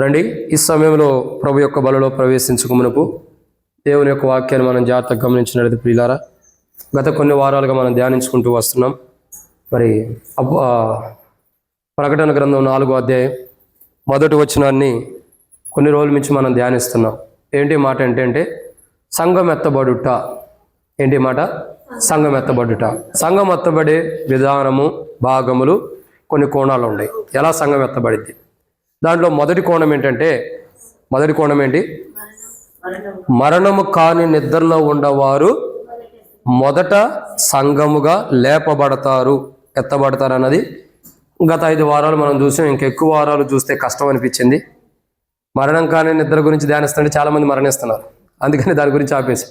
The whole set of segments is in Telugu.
రండి, ఈ సమయంలో ప్రభు యొక్క బలలో ప్రవేశించుకు మునుపు దేవుని యొక్క వాక్యాన్ని మనం జాగ్రత్తగా గమనించినట్లయితే ప్రియులారా, గత కొన్ని వారాలుగా మనం ధ్యానించుకుంటూ వస్తున్నాం. మరి ప్రకటన గ్రంథం 4వ అధ్యాయం మొదటి వచనాన్ని కొన్ని రోజుల నుంచి మనం ధ్యానిస్తున్నాం. ఏంటి మాట అంటే సంఘం ఎత్తబడుట. ఏంటి మాట? సంఘం ఎత్తబడుట. సంఘం ఎత్తబడే విధానము, భాగములు, కొన్ని కోణాలు ఉన్నాయి. ఎలా సంఘం ఎత్తబడిద్ది? దాంట్లో మొదటి కోణం ఏంటి? మరణము కాని నిద్రలో ఉండవారు మొదట సంఘముగా లేపబడతారు, ఎత్తబడతారు అన్నది గత 5 వారాలు మనం చూసాం. ఇంకెక్కువ వారాలు చూస్తే కష్టం అనిపించింది. మరణం కాని నిద్ర గురించి ధ్యానిస్తుంటే చాలామంది మరణిస్తున్నారు, అందుకని దాని గురించి ఆపేసి.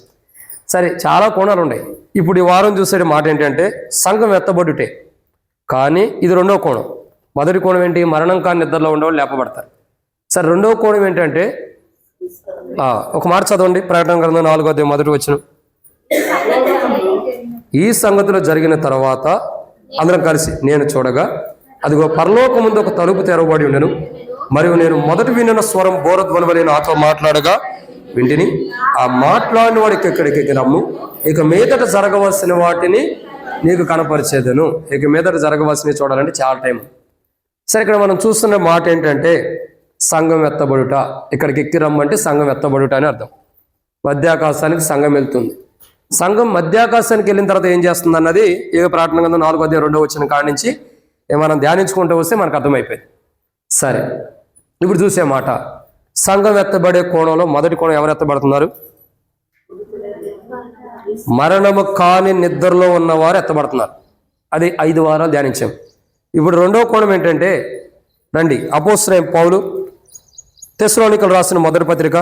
సరే, చాలా కోణాలు ఉన్నాయి. ఇప్పుడు ఈ వారం చూసే మాట ఏంటంటే సంఘం ఎత్తబడుటే. కానీ ఇది రెండో కోణం. మొదటి కోణం ఏంటి? మరణం కాని నిద్రలో ఉండేవాళ్ళు లేపబడతారు. సరే, రెండో కోణం ఏంటంటే ఒక మాట చదవండి, ప్రకటన గ్రంథం 4వ అధ్యాయం మొదటి వచనం. ఈ సంగతులు జరిగిన తర్వాత అందరం కలిసి నేను చూడగా అదిగో పరలోకముందు ఒక తలుపు తెరవబడి ఉండెను, మరియు నేను మొదట వినిన స్వరం బోరధ్వని వలె నాతో మాట్లాడగా వింటిని. ఆ మాట్లాడిన వాడికి ఎక్కడికి రమ్ము, ఇక మీదట జరగవలసిన వాటిని నీకు కనపరిచేదను. ఇక మీదట జరగవలసినవి చూడాలంటే చాలా టైం. సరే, ఇక్కడ మనం చూస్తున్న మాట ఏంటంటే సంఘం ఎత్తబడుట. ఇక్కడికి ఎక్కి రమ్మంటే సంఘం ఎత్తబడుట అని అర్థం. మధ్యాకాశానికి సంఘం వెళ్తుంది. సంఘం మధ్యాకాశానికి వెళ్ళిన తర్వాత ఏం చేస్తుంది అన్నది ఏ ప్రకటన గ్రంథం 4వ అధ్యాయం 2వ వచనం కాడి నుంచి మనం ధ్యానించుకుంటూ వస్తే మనకు అర్థమైపోయింది. సరే, ఇప్పుడు చూసే మాట సంఘం ఎత్తబడే కోణంలో మొదటి కోణం ఎవరు ఎత్తబడుతున్నారు? మరణము కాని నిద్రలో ఉన్నవారు ఎత్తబడుతున్నారు. అది 5 వారాలు ధ్యానించాం. ఇప్పుడు రెండో కోణం ఏంటంటే, రండి, అపోస్తలుడైన పౌలు తెస్సలోనికీయులకు రాసిన మొదటి పత్రిక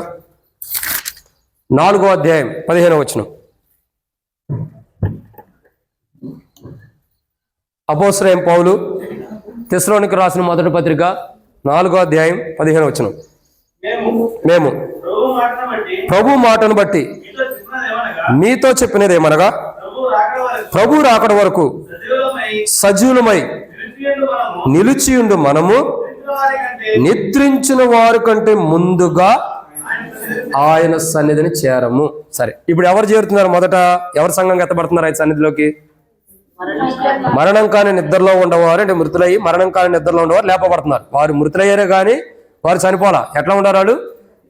4వ అధ్యాయం 15వ వచనం. అపోస్తలుడైన పౌలు తెస్సలోనికీయులకు రాసిన మొదటి పత్రిక 4వ అధ్యాయం 15వ వచనం. మేము ప్రభు మాటను బట్టి మీతో చెప్పినది ఏమనగా, ప్రభు రాకడ వరకు సజీవులమై నిలిచియుండు మనము నిద్రించిన వారి కంటే ముందుగా ఆయన సన్నిధిని చేరము. సరే, ఇప్పుడు ఎవరు చేరుతున్నారు? మొదట ఎవరు సంఘంగా ఎత్తబడుతున్నారు ఆయన సన్నిధిలోకి? మరణం కాని నిద్రలో ఉండేవారు, అంటే మృతులయ్యి మరణం కాని నిద్రలో ఉండేవారు లేపబడుతున్నారు. వారు మృతులయ్యారే కానీ వారు చనిపోలా. ఎట్లా ఉంటారు వాళ్ళు?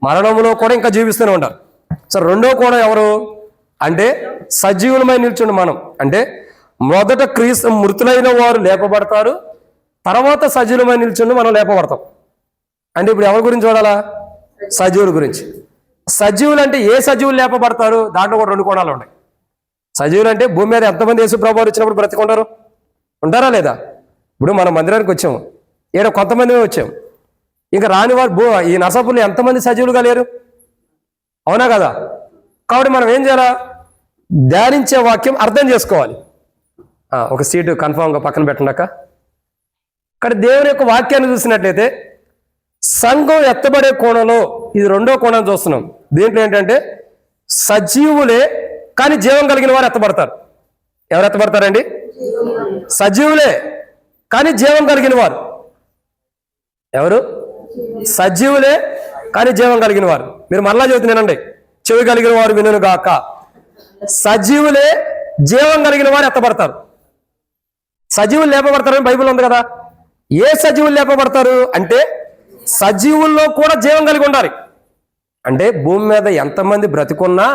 మరణంలో కూడా ఇంకా జీవిస్తూనే ఉంటారు. సరే, రెండో కోణం ఎవరు అంటే సజీవులమై నిల్చుండి మనం. అంటే మొదట మృతులైన వారు లేపబడతారు, తర్వాత సజీవులమై నిల్చుండి మనం లేపబడతాం. అంటే ఇప్పుడు ఎవరి గురించి చూడాలా? సజీవుల గురించి. సజీవులు అంటే ఏ సజీవులు లేపబడతారు? దాంట్లో కూడా 2 కోణాలు ఉన్నాయి. సజీవులు అంటే భూమి మీద ఎంతమంది యేసు ప్రభువు వచ్చినప్పుడు బ్రతికుంటారు? ఉంటారా లేదా? ఇప్పుడు మనం మందిరానికి వచ్చాము, ఏదో కొంతమంది వచ్చాము. ఇంకా రాని వారు ఈ నరసాపురంలో ఎంతమంది సజీవులుగా లేరు? అవునా కదా? కాబట్టి మనం ఏం చేయాలా? ధ్యానించే వాక్యం అర్థం చేసుకోవాలి. ఒక సీటు కన్ఫామ్గా పక్కన పెట్టండాక. ఇక్కడ దేవుని యొక్క వాక్యాన్ని చూసినట్లయితే సంఘం ఎత్తబడే కోణంలో ఇది రెండో కోణం చూస్తున్నాం. దీంట్లో ఏంటంటే సజీవులే కానీ జీవం కలిగిన వారు ఎత్తబడతారు. ఎవరు ఎత్తబడతారండి? సజీవులే కానీ జీవం కలిగిన వారు. ఎవరు? సజీవులే కానీ జీవం కలిగిన వారు. మీరు మరలా చెబుతున్నానండి, చెవి కలిగిన వారు వినును గాక. సజీవులే జీవం కలిగిన వారు ఎత్తబడతారు. సజీవులు లేపబడతారని బైబిల్ ఉంది కదా. ఏ సజీవులు లేపబడతారు అంటే సజీవుల్లో కూడా జీవం కలిగి ఉండాలి. అంటే భూమి మీద ఎంతమంది బ్రతికున్నా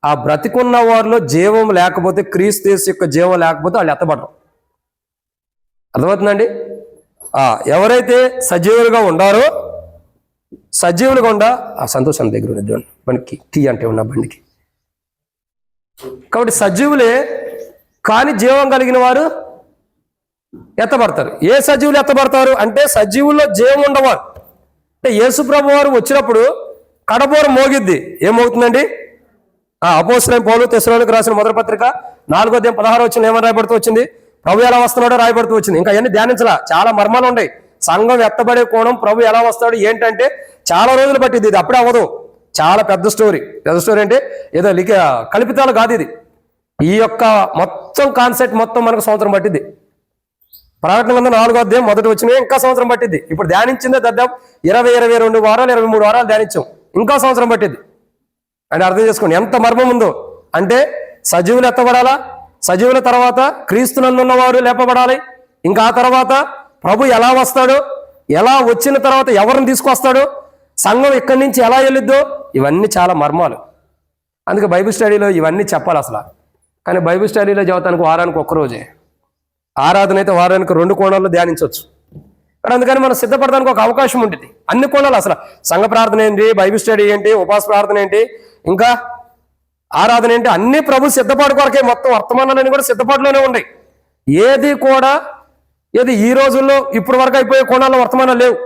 ఆ బ్రతికున్న వారిలో జీవం లేకపోతే, క్రీస్తు యేసు యొక్క జీవం లేకపోతే వాళ్ళు ఎత్తబడరు. అర్థమవుతుందండి? ఎవరైతే సజీవులుగా ఉండారో, సజీవులుగా ఆ సంతోషం దగ్గర ఉన్నది బండికి కీ అంటే ఉన్న బండికి. కాబట్టి సజీవులే కానీ జీవం కలిగిన వారు ఎత్తబడతారు. ఏ సజీవులు ఎత్తబడతారు అంటే సజీవుల్లో జీవం ఉండవారు. అంటే యేసు ప్రభు వారు వచ్చినప్పుడు కడబోర మోగిద్ది. ఏమవుతుందండి? అపోస్తలుడైన పౌలు తెస్సలోనికీయులకు రాసిన మొదటి పత్రిక 4వ అధ్యాయం 16వ వచనం ఏమని రాయబడుతూ వచ్చింది? ప్రభు ఎలా వస్తున్నాడో రాయబడుతూ వచ్చింది. ఇంకా అవన్నీ ధ్యానించలా, చాలా మర్మాలు ఉన్నాయి. సంఘం ఎత్తబడే కోణం, ప్రభు ఎలా వస్తాడు ఏంటంటే చాలా రోజులు పట్టింది. ఇది అప్పుడే అవ్వదు, చాలా పెద్ద స్టోరీ. పెద్ద స్టోరీ అంటే ఏదో కల్పితాలు కాదు. ఇది ఈ యొక్క మొత్తం కాన్సెప్ట్ మొత్తం మనకు సంవత్సరం పట్టింది. ప్రకటన గ్రంథం 4వ అధ్యాయం మొదటి వచ్చిన ఇంకా సంవత్సరం పట్టింది. ఇప్పుడు ధ్యానించిందే దాదాపు 22 వారాలు 23 వారాలు ధ్యానించాం. ఇంకా సంవత్సరం పట్టింది అని అర్థం చేసుకోండి ఎంత మర్మం ఉందో. అంటే సజీవులు ఎత్తబడాలా, సజీవుల తర్వాత క్రీస్తునందున్నవారు లేపబడాలి, ఇంకా ఆ తర్వాత ప్రభు ఎలా వస్తాడో, ఎలా వచ్చిన తర్వాత ఎవరిని తీసుకొస్తాడో, సంఘం ఇక్కడి నుంచి ఎలా వెళ్ళిద్దో, ఇవన్నీ చాలా మర్మాలు. అందుకే బైబిల్ స్టడీలో ఇవన్నీ చెప్పాలి అసలు. కానీ బైబిల్ స్టడీలో చదువుతానికి వారానికి ఒక్కరోజే, ఆరాధన అయితే వారానికి 2 కోణాల్లో ధ్యానించవచ్చు. కానీ అందుకని మనం సిద్ధపడడానికి ఒక అవకాశం ఉంటుంది. అన్ని కోణాలు అసలు సంఘ ప్రార్థన ఏంటి, బైబిల్ స్టడీ ఏంటి, ఉపవాస ప్రార్థన ఏంటి, ఇంకా ఆరాధన ఏంటి, అన్ని ప్రభు సిద్ధపాటు కొరకే. మొత్తం వర్తమానాలన్నీ కూడా సిద్ధపాటులోనే ఉన్నాయి. ఏది కూడా ఏది ఈ రోజుల్లో ఇప్పుడు వరకు అయిపోయే కోణాల్లో వర్తమానాలు లేవు.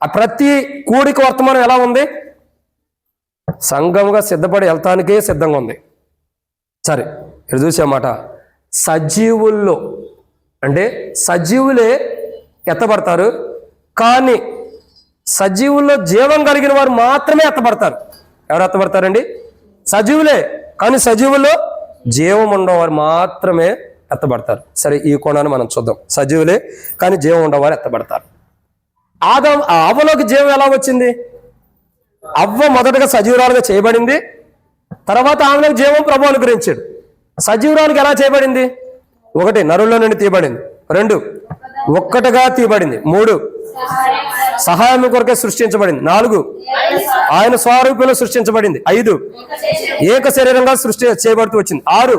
ఆ ప్రతి కూడికి వర్తమానం ఎలా ఉంది, సంఘంగా సిద్ధపడి వెళ్తానికే సిద్ధంగా ఉంది. సరే, ఇక్కడ చూసామాట సజీవుల్లో అంటే సజీవులే ఎత్తబడతారు, కానీ సజీవుల్లో జీవం కలిగిన వారు మాత్రమే ఎత్తబడతారు. ఎవరు ఎత్తబడతారండి? సజీవులే, కానీ సజీవుల్లో జీవం ఉండేవారు మాత్రమే ఎత్తబడతారు. సరే, ఈ కోణాన్ని మనం చూద్దాం. సజీవులే కానీ జీవం ఉండేవారు ఎత్తబడతారు. అవ్వలోకి జీవం ఎలా వచ్చింది? అవ్వ మొదటగా సజీవురాలుగా చేయబడింది, తర్వాత ఆమెకు జీవం ప్రభు అనుగ్రహించాడు. సజీవురాలుగా ఎలా చేయబడింది? 1 నరుల్లో నుండి తీయబడింది, 2 ఒక్కటిగా తీయబడింది, 3 సహాయం కొరకే సృష్టించబడింది, 4 ఆయన స్వరూపంలో సృష్టించబడింది, 5 ఏక శరీరంగా సృష్టి చేయబడుతూ వచ్చింది, 6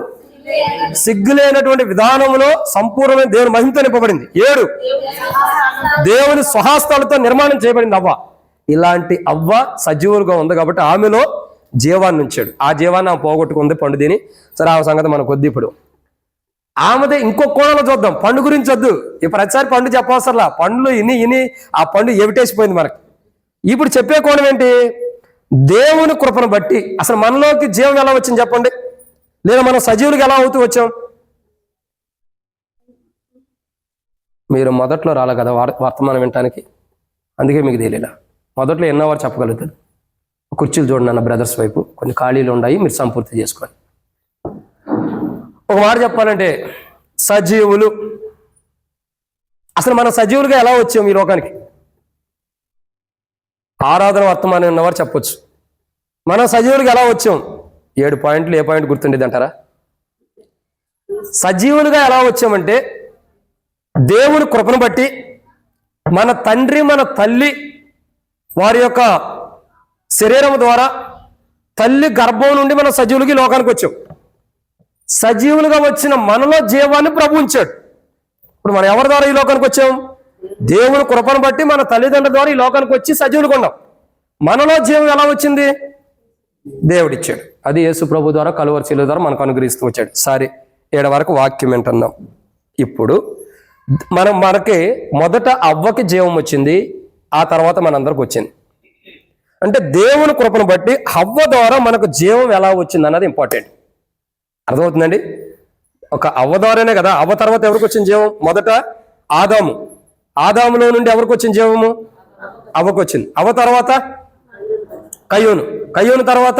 సిగ్గులేనటువంటి విధానంలో సంపూర్ణమైన దేవుని మహిమతో నింపబడింది, 7 దేవుని స్వహస్తాలతో నిర్మాణం చేయబడింది అవ్వ. ఇలాంటి అవ్వ సజీవులుగా ఉంది కాబట్టి ఆమెలో జీవాన్ని ఉంచాడు. ఆ జీవాన్ని ఆమె పోగొట్టుకుంది పండు తిని. సరే, ఆ సంగతి మనకు వద్దు. ఇప్పుడు ఆమెదే ఇంకొక కోణంలో చూద్దాం. పండు గురించి వద్దు, ఇప్పుడు ప్రతిసారి పండు చెప్పవసరలా. పండ్లు ఇని ఆ పండు ఎవిటేసిపోయింది మనకి. ఇప్పుడు చెప్పే కోణం ఏంటి? దేవుని కృపను బట్టి అసలు మనలోకి జీవం ఎలా వచ్చింది చెప్పండి, లేదా మనం సజీవులకు ఎలా అవుతూ వచ్చాం? మీరు మొదట్లో రాలే కదా వర్తమానం వినటానికి, అందుకే మీకు తెలియలా. మొదట్లో ఎన్నోవారు చెప్పగలుగుతారు. కుర్చీలు చూడండి అన్న బ్రదర్స్ వైపు, కొన్ని ఖాళీలు ఉన్నాయి, మీరు సంపూర్తి చేసుకోండి. ఒక మాట చెప్పాలంటే సజీవులు, అసలు మనం సజీవులుగా ఎలా వచ్చాం ఈ లోకానికి? ఆరాధన వర్తమానం ఉన్నవారు చెప్పొచ్చు. మనం సజీవులుగా ఎలా వచ్చాం? 7 పాయింట్లు. ఏ పాయింట్ గుర్తుండేది అంటారా? సజీవులుగా ఎలా వచ్చామంటే దేవుని కృపను బట్టి మన తండ్రి మన తల్లి వారి యొక్క శరీరం ద్వారా తల్లి గర్భం నుండి మనం సజీవులకి లోకానికి వచ్చాం. సజీవులుగా వచ్చిన మనలో జీవాన్ని ప్రభు ఉంచాడు. ఇప్పుడు మనం ఎవరి ద్వారా ఈ లోకానికి వచ్చాం? దేవుని కృపను బట్టి మన తల్లిదండ్రుల ద్వారా ఈ లోకానికి వచ్చి సజీవులుగా ఉన్నాం. మనలో జీవం ఎలా వచ్చింది? దేవుడిచ్చాడు. అది యేసు ప్రభు ద్వారా కలువరి శిలువ ద్వారా మనకు అనుగ్రహిస్తూ వచ్చాడు. సరే, 7 వరకు వాక్యం వింటున్నాం. ఇప్పుడు మనకి మొదట అవ్వకి జీవం వచ్చింది, ఆ తర్వాత మనందరికి వచ్చింది. అంటే దేవుని కృపను బట్టి అవ్వ ద్వారా మనకు జీవం ఎలా వచ్చింది అన్నది ఇంపార్టెంట్. అర్థమవుతుందండి? ఒక అవ్వ ద్వారానే కదా. అవ్వ తర్వాత ఎవరికి వచ్చిన జీవం? మొదట ఆదాము. ఆదాములో నుండి ఎవరికి వచ్చిన జీవము? అవ్వకు వచ్చింది. అవ్వ తర్వాత కయ్యూను. కయ్యూను తర్వాత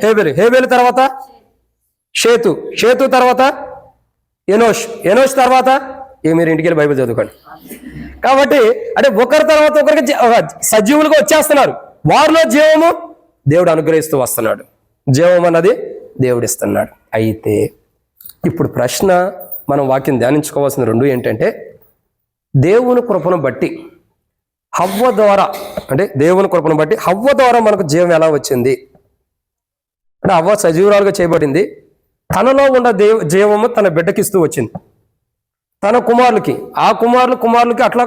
హేబెలు. హేబెలు తర్వాత షేతు. షేతు తర్వాత ఎనోష్. ఎనోష్ తర్వాత మీరు ఇంటికి వెళ్ళి బైబిల్ చదువుకోండి. కాబట్టి అంటే ఒకరి తర్వాత ఒకరికి సజీవులుగా వచ్చేస్తున్నారు. వారిలో జీవము దేవుడు అనుగ్రహిస్తూ వస్తున్నాడు. జీవం అన్నది దేవుడిస్తున్నాడు. అయితే ఇప్పుడు ప్రశ్న, మనం వాక్యం ధ్యానించుకోవాల్సిన 2 ఏంటంటే దేవుని కృపను బట్టి హవ్వ ద్వారా, అంటే దేవుని కృపను బట్టి హవ్వ ద్వారా మనకు జీవం ఎలా వచ్చింది అంటే హవ్వ సజీవురాలుగా చేయబడింది. తనలో ఉన్న జీవము తన బిడ్డకిస్తూ వచ్చింది, తన కుమారులకి. ఆ కుమారులకి అట్లా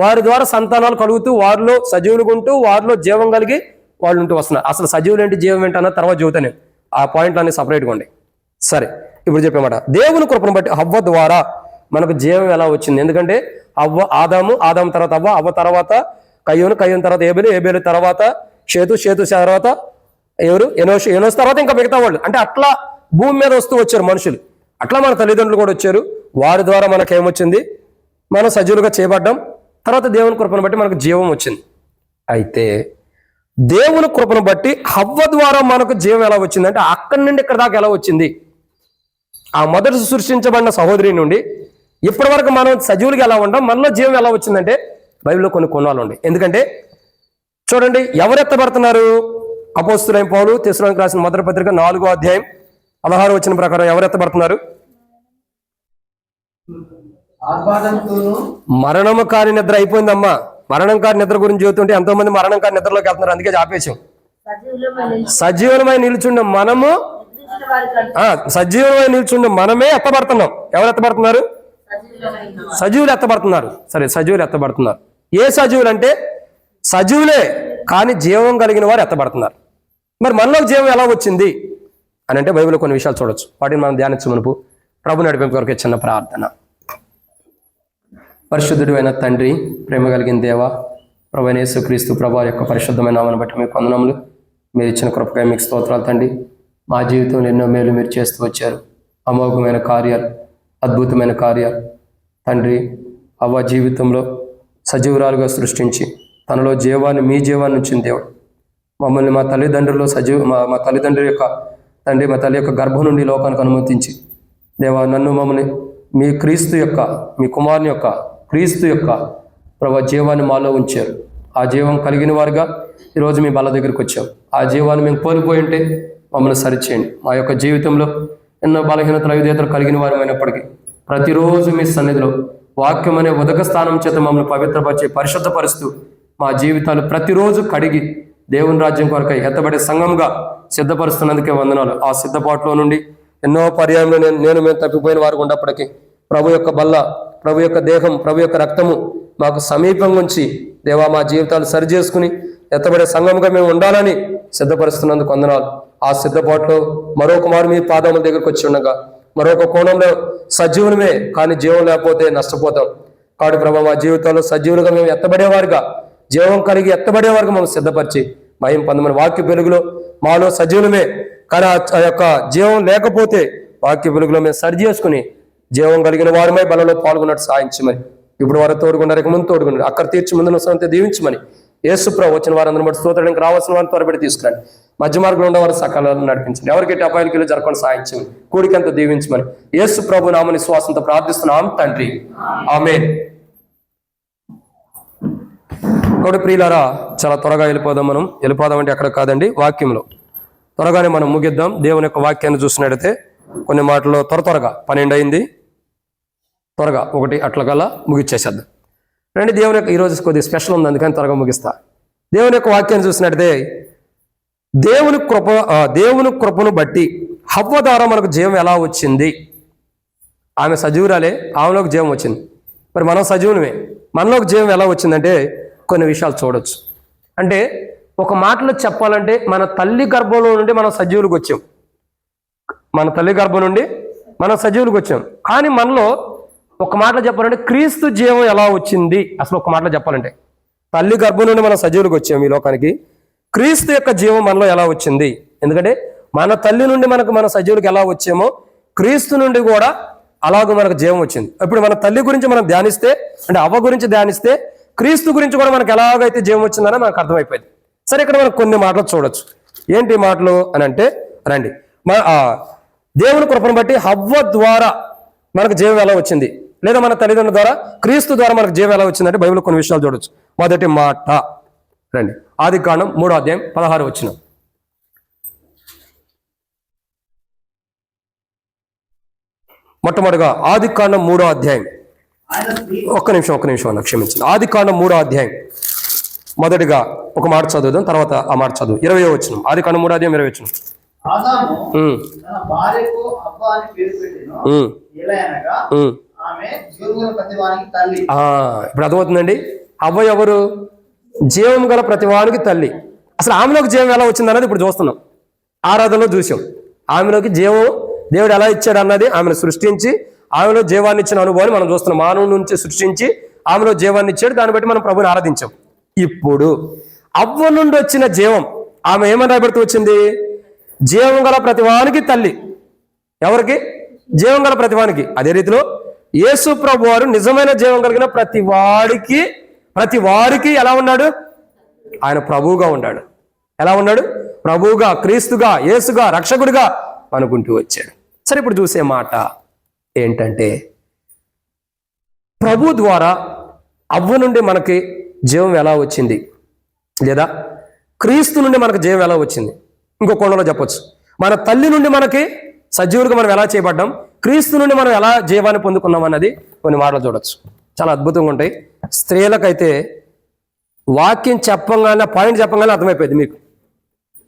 వారి ద్వారా సంతానాలు కలుగుతూ వారిలో సజీవులుగా ఉంటూ వారిలో జీవం కలిగి వాళ్ళు ఉంటూ వస్తున్నారు. అసలు సజీవులు ఏంటి జీవం ఏంటి అన్న తర్వాత చెబుతాను. ఆ పాయింట్లు అన్ని సపరేట్గా ఉండి. సరే, ఇప్పుడు చెప్పేమాట దేవుని కృపను బట్టి హవ్వ ద్వారా మనకు జీవం ఎలా వచ్చింది? ఎందుకంటే ఆదాము తర్వాత అవ్వ తర్వాత కయ్యూను తర్వాత ఏబేలు తర్వాత షేతు తర్వాత ఎవరు? ఎనోష్ తర్వాత ఇంకా మిగతా వాళ్ళు. అంటే అట్లా భూమి మీద వస్తూ వచ్చారు మనుషులు. అట్లా మన తల్లిదండ్రులు కూడా వచ్చారు. వారి ద్వారా మనకు ఏమొచ్చింది? మనం సజీవులుగా చేయబడ్డాం. తర్వాత దేవుని కృపను బట్టి మనకు జీవం వచ్చింది. అయితే దేవుని కృపను బట్టి హవ్వ ద్వారా మనకు జీవం ఎలా వచ్చింది అంటే అక్కడి నుండి ఇక్కడ దాకా ఎలా వచ్చింది? ఆ మొదటి సృష్టించబడిన సహోదరి నుండి ఇప్పటి వరకు మనం సజీవులుగా ఎలా ఉంటాం, మనలో జీవం ఎలా వచ్చిందంటే బైబిల్లో కొన్ని కోణాలు ఉన్నాయి. ఎందుకంటే చూడండి, ఎవరు ఎత్తబడుతున్నారు? అపోస్తులైన పౌలు తెస్సలోనికీయులకు రాసిన మొదటి పత్రిక 4వ అధ్యాయం 16వ వచనం ప్రకారం ఎవరు ఎత్తబడుతున్నారు? మరణము కాని నిద్ర అయిపోయిందమ్మా. మరణం కాని నిద్ర గురించి చెబుతుంటే ఎంతో మంది మరణం కాని నిద్రలోకి వెళ్తున్నారు, అందుకే ఆపేశాం. సజీవమై నిల్చుండే మనము, సజీవమై నిల్చుండే మనమే ఎత్తబడుతున్నాం. ఎవరు ఎత్తబడుతున్నారు? సజీవులు ఎత్తబడుతున్నారు. సరే, సజీవులు ఎత్తబడుతున్నారు. ఏ సజీవులు అంటే సజీవులే కానీ జీవం కలిగిన వారు ఎత్తబడుతున్నారు. మరి మనలోకి జీవం ఎలా వచ్చింది అని అంటే బైబిల్లో కొన్ని విషయాలు చూడొచ్చు. వాటిని మనం ధ్యానించే మునుపు ప్రభు నడిపింపు కొరకే చిన్న ప్రార్థన. పరిశుద్ధుడు అయిన తండ్రి, ప్రేమ కలిగిన దేవ, ప్రభు అయిన యేసుక్రీస్తు ప్రభు యొక్క పరిశుద్ధమైన నామమును బట్టి మీకు వందనములు. మీరు ఇచ్చిన కృపకై మీకు స్తోత్రాలు తండ్రి. మా జీవితంలో ఎన్నో మేలు మీరు చేస్తూ వచ్చారు. అమోఘమైన కార్యాలు, అద్భుతమైన కార్యాలు తండ్రి. అవ్వ జీవితంలో సజీవురాలుగా సృష్టించి తనలో జీవాన్ని, మీ జీవాన్ని ఉంచిన దేవుడు మమ్మల్ని మా తల్లిదండ్రులు మా తల్లిదండ్రుల యొక్క తండ్రి, మా తల్లి యొక్క గర్భం నుండి లోకానికి అనుమతించి దేవా, నన్ను మమ్మల్ని మీ క్రీస్తు యొక్క, మీ కుమారుని యొక్క క్రీస్తు యొక్క ప్రభు జీవాన్ని మాలో ఉంచారు. ఆ జీవం కలిగిన వారుగా ఈరోజు మీ బల్ల దగ్గరికి వచ్చాం. ఆ జీవాన్ని మేము కోల్పోయి ఉంటే మమ్మల్ని సరిచేయండి. మా యొక్క జీవితంలో ఎన్నో బలహీనతలు, అవిధేతలు కలిగిన వారు అయినప్పటికీ ప్రతిరోజు మీ సన్నిధిలో వాక్యం అనే ఉదక స్థానం చేత మమ్మల్ని పవిత్రపరిచి పరిశుద్ధపరుస్తూ మా జీవితాలు ప్రతిరోజు కడిగి దేవుని రాజ్యం కొరకై ఎత్తబడే సంఘంగా సిద్ధపరుస్తున్నందుకే వందనాలు. ఆ సిద్ధపాటులో నుండి ఎన్నో పర్యాయంలో మేము తప్పిపోయిన వారు ఉన్నప్పటికీ ప్రభు యొక్క బల్ల, ప్రభు యొక్క దేహం, ప్రభు యొక్క రక్తము మాకు సమీపంగా ఉంచి దేవా, మా జీవితాలు సరి చేసుకుని ఎత్తబడే సంఘంగా మేము ఉండాలని సిద్ధపరుస్తున్నందుకు వందనాలు. ఆ సిద్ధపాటులో మరొక మారు మీ పాదముల దగ్గరకు వచ్చి ఉండగా మరొక కోణంలో సజీవులమే కానీ జీవం లేకపోతే నష్టపోతాం. కాబట్టి ప్రభు, మా జీవితాల్లో సజీవులుగా మేము ఎత్తబడేవారుగా, జీవం కలిగి ఎత్తబడేవారుగా మేము సిద్ధపరిచి భయం పొందమని. వాక్య వెలుగులో మాలో సజీవులమే కానీ ఆ యొక్క జీవం లేకపోతే వాక్య వెలుగులో మేము సరి చేసుకుని జీవం కలిగిన వారమై బలలో పాల్గొన్నట్టు సాయించమని. ఇప్పుడు వారు తోడుకున్నారు, ఇక ముందు తోడుకున్నారు, అక్కడ తీర్చి ముందు సంత దీవించమని. యేసు ప్రభు వచ్చిన వారందరూ బట్టి స్తోత్రానికి రావాల్సిన వారిని త్వరపెట్టి తీసుకురండి. మధ్య మార్గంలో ఉన్న వారు సకాలంలో నడిపించండి. ఎవరికైతే అపాయాలకి జరగకుండా సాయించమని, కూడికంతా దీవించమని యేసు ప్రభు నామని శ్వాసంతో ప్రార్థిస్తున్నాం తండ్రి, ఆమేన్. కాబట్టి ప్రియులారా, చాలా త్వరగా వెళ్ళిపోదాం. మనం వెళ్ళిపోదాం అంటే అక్కడ కాదండి, వాక్యంలో త్వరగానే మనం ముగిద్దాం. దేవుని యొక్క వాక్యాన్ని చూసినట్టయితే కొన్ని మాటల్లో త్వరగా 12 అయింది, త్వరగా 1 అట్లకల్లా ముగిచ్చేసేద్దాం. రండి, దేవుని యొక్క ఈరోజు కొద్దిగా స్పెషల్ ఉంది, అందుకని త్వరగా ముగిస్తా. దేవుని యొక్క వాక్యాన్ని చూసినట్టయితే దేవుని కృపను బట్టి హవ్వ ద్వారా మనకు జీవం ఎలా వచ్చింది? ఆమె సజీవురాలే, ఆమెలోకి జీవం వచ్చింది. మరి మనం సజీవునమే, మనలోకి జీవం ఎలా వచ్చిందంటే కొన్ని విషయాలు చూడొచ్చు. అంటే ఒక మాటలో చెప్పాలంటే మన తల్లి గర్భంలో నుండి మనం సజీవులకు వచ్చాం. మన తల్లి గర్భం నుండి మనం సజీవులకు వచ్చాం. కానీ మనలో ఒక మాటలో చెప్పాలంటే క్రీస్తు జీవం ఎలా వచ్చింది? అసలు ఒక మాటలో చెప్పాలంటే తల్లి గర్భం నుండి మనం సజీవులకు వచ్చాం ఈ లోకానికి. క్రీస్తు యొక్క జీవం మనలో ఎలా వచ్చింది? ఎందుకంటే మన తల్లి నుండి మన సజీవులకు ఎలా వచ్చామో క్రీస్తు నుండి కూడా అలాగూ మనకు జీవం వచ్చింది. ఇప్పుడు మన తల్లి గురించి మనం ధ్యానిస్తే, అంటే అవ్వ గురించి ధ్యానిస్తే, క్రీస్తు గురించి కూడా మనకు ఎలాగైతే జీవం వచ్చిందని మనకు అర్థమైపోయింది. సరే, ఇక్కడ మనం కొన్ని మాటలు చూడొచ్చు. ఏంటి మాటలు అని అంటే, రండి, దేవుని కృపను బట్టి హవ్వ ద్వారా మనకు జీవం ఎలా వచ్చింది, లేదా మన తల్లిదండ్రుల ద్వారా క్రీస్తు ద్వారా మనకు జీవం ఎలా వచ్చిందంటే బైబిల్లో కొన్ని విషయాలు చూడొచ్చు. మొదటి మాట రండి, ఆదికాండం 3వ అధ్యాయం 16వ వచనం. మొట్టమొదటిగా ఆదికాండం 3వ అధ్యాయం, ఒక్క నిమిషం అన్న, క్షమించండి. ఆదికాండం 3వ అధ్యాయం మొదటిగా ఒక మాట చదువుదాం, తర్వాత ఆ మాట చదువు. 20వ వచనం, ఆదికాండం 3వ అధ్యాయం 20వ వచనం. ఇప్పుడు అర్థమవుతుందండి. అవ్వ ఎవరు? జీవం గల ప్రతివానికి తల్లి. అసలు ఆమెలోకి జీవం ఎలా వచ్చింది అన్నది ఇప్పుడు చూస్తున్నాం, ఆరాధనలో చూసాం. ఆమెలోకి జీవం దేవుడు ఎలా ఇచ్చాడు అన్నది, ఆమెను సృష్టించి ఆమెలో జీవాన్ని ఇచ్చిన అనుభవాన్ని మనం చూస్తున్నాం. మానవుల నుంచి సృష్టించి ఆమెలో జీవాన్ని ఇచ్చాడు, దాన్ని బట్టి మనం ప్రభుని ఆరాధించాం. ఇప్పుడు అవ్వ నుండి వచ్చిన జీవం, ఆమె ఏమని రాబడుతూ వచ్చింది? జీవం గల ప్రతివానికి తల్లి. ఎవరికి? జీవం గల ప్రతివానికి. అదే రీతిలో యేసు ప్రభు వారు నిజమైన జీవం కలిగిన ప్రతి వారికి ఎలా ఉన్నాడు? ఆయన ప్రభువుగా ఉన్నాడు. ఎలా ఉన్నాడు? ప్రభువుగా, క్రీస్తుగా, యేసుగా, రక్షకుడిగా అనుకుంటూ వచ్చాడు. సరే, ఇప్పుడు చూసే మాట ఏంటంటే, ప్రభు ద్వారా అవ్వ నుండి మనకి జీవం ఎలా వచ్చింది, లేదా క్రీస్తు నుండి మనకు జీవం ఎలా వచ్చింది? ఇంకో కోణంలో చెప్పొచ్చు, మన తల్లి నుండి మనకి సజీవుడిగా మనం ఎలా చేయబడ్డాం, క్రీస్తు నుండి మనం ఎలా జీవాన్ని పొందుకున్నాం అన్నది కొన్ని మాటలు చూడొచ్చు. చాలా అద్భుతంగా ఉంటాయి. స్త్రీలకైతే వాక్యం చెప్పంగానే, పాయింట్ చెప్పంగానే అర్థమైపోయింది మీకు.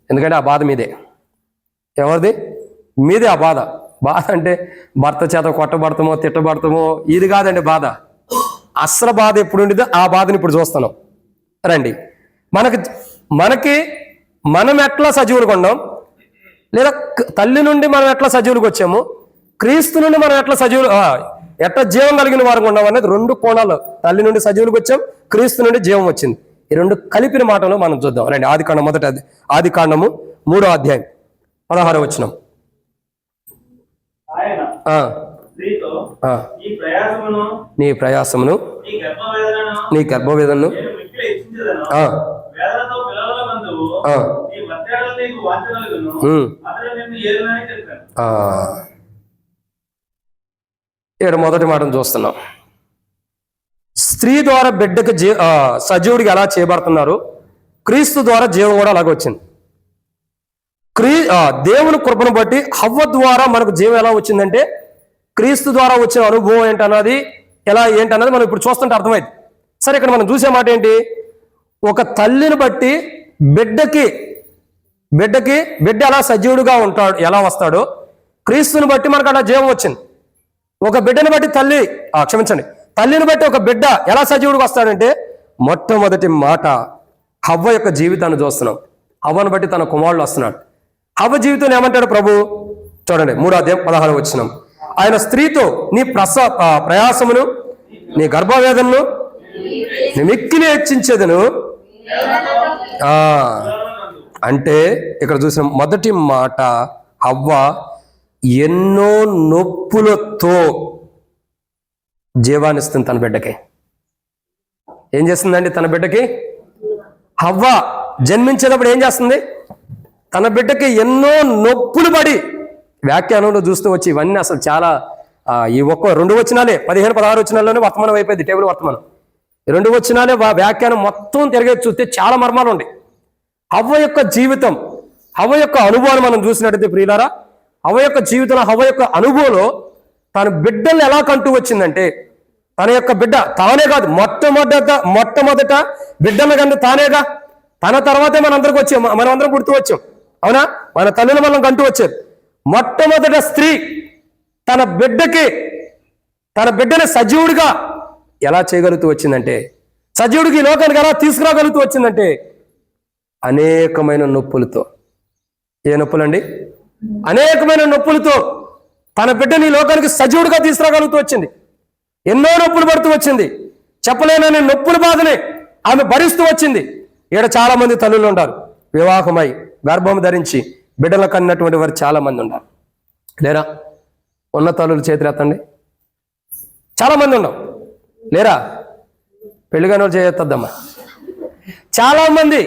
ఎందుకంటే ఆ బాధ మీదే. ఎవరిది? మీదే ఆ బాధ. బాధ అంటే భర్త చేత కొట్టబడతామో తిట్టబడతామో ఇది కాదండి బాధ. అసలు బాధ ఎప్పుడు ఉండేదో ఆ బాధని ఇప్పుడు చూస్తున్నాం. రండి, మనకి మనం ఎట్లా సజీవులుగా ఉన్నాం, లేదా తల్లి నుండి మనం ఎట్లా సజీవులకు వచ్చాము, క్రీస్తు నుండి మనం ఎట్లా జీవం కలిగిన వారు ఉన్నాం అనేది రెండు కోణాలు. తల్లి నుండి సజీవులకు వచ్చాం, క్రీస్తు నుండి జీవం వచ్చింది. ఈ రెండు కలిపిన మాటలు మనం చూద్దాం. రండి, ఆదికాండము 3వ అధ్యాయం 16వ వచనం. నీ ప్రయాసమును నీ గర్భవేదనను ఇక్కడ మొదటి మాటను చూస్తున్నాం. స్త్రీ ద్వారా బిడ్డకి సజీవుడికి ఎలా చేయబడుతున్నారు, క్రీస్తు ద్వారా జీవం కూడా అలాగే వచ్చింది. దేవుని కృపను బట్టి హవ్వ ద్వారా మనకు జీవం ఎలా వచ్చిందంటే, క్రీస్తు ద్వారా వచ్చిన అనుభవం ఏంటన్నది మనం ఇప్పుడు చూస్తుంటే అర్థమైంది. సరే, ఇక్కడ మనం చూసే మాట ఏంటి? ఒక తల్లిని బట్టి బిడ్డ ఎలా సజీవుడిగా ఉంటాడు, ఎలా వస్తాడో, క్రీస్తుని బట్టి మనకు అలా జీవం వచ్చింది. ఒక బిడ్డని బట్టి తల్లిని బట్టి ఒక బిడ్డ ఎలా సజీవుడికి వస్తాడంటే, మొట్టమొదటి మాట హవ్వ యొక్క జీవితాన్ని చూస్తున్నాం. హవ్వను బట్టి తన కుమారుడు వస్తున్నాడు. హవ్వ జీవితం ఏమంటాడు ప్రభు? చూడండి, 3వ అధ్యాయం 16వ వచనం. ఆయన స్త్రీతో నీ ప్రయాసమును నీ గర్భవేదనను నీ మిక్కిలి హెచ్చించేదను. అంటే ఇక్కడ చూసిన మొదటి మాట, హవ్వ ఎన్నో నొప్పులతో జీవాన్ని ఇస్తుంది తన బిడ్డకి. ఏం చేస్తుందండి తన బిడ్డకి? హవ్వ జన్మించేటప్పుడు ఏం చేస్తుంది? తన బిడ్డకి ఎన్నో నొప్పులు పడి, వ్యాఖ్యానంలో చూస్తూ వచ్చి ఇవన్నీ అసలు చాలా ఈ 2 వచనాలే 15-16 వచనాల్లోనే వర్తమానం అయిపోయింది, టేబుల్ వర్తమానం. 2 వచనాలే వ్యాఖ్యానం మొత్తం తిరిగేది చూస్తే చాలా మర్మాలు ఉన్నాయి. హవ్వ యొక్క జీవితం, హవ్వ యొక్క అనుభవాన్ని మనం చూసినట్టయితే ప్రియులారా, హవ్వ యొక్క జీవితంలో, హవ్వ యొక్క అనుభవంలో తన బిడ్డల్ని ఎలా కంటూ వచ్చిందంటే, తన యొక్క బిడ్డ తానే కాదు, మొట్టమొదట బిడ్డల కన్నా తానేగా. తన తర్వాతే మనందరికి వచ్చాం, మనమందరం పుడుతూ వచ్చాం. అవునా? మన తల్లిని మనం కంటూ వచ్చారు. మొట్టమొదట స్త్రీ తన బిడ్డని సజీవుడిగా ఎలా చేయగలుగుతూ వచ్చిందంటే, సజీవుడికి లోకానికి ఎలా తీసుకురాగలుగుతూ వచ్చిందంటే, అనేకమైన నొప్పులతో. ఏ నొప్పులండి? అనేకమైన నొప్పులతో తన బిడ్డని లోకానికి సజీవుడిగా తీసుకురాగలుగుతూ వచ్చింది. ఎన్నో నొప్పులు పడుతూ వచ్చింది. చెప్పలేనని నొప్పుల బాధనే ఆమె భరిస్తూ వచ్చింది. ఇక్కడ చాలా మంది తల్లులు ఉన్నారు, వివాహమై గర్భం ధరించి బిడ్డలు కన్నటువంటి వారు చాలా మంది ఉన్నారు. లేరా? ఉన్న తల్లులు చేతులు ఎత్తండి. చాలా మంది ఉన్నాం. లేరా? పెళ్లిగాని వాళ్ళు చేయొద్దమ్మా. చాలా మంది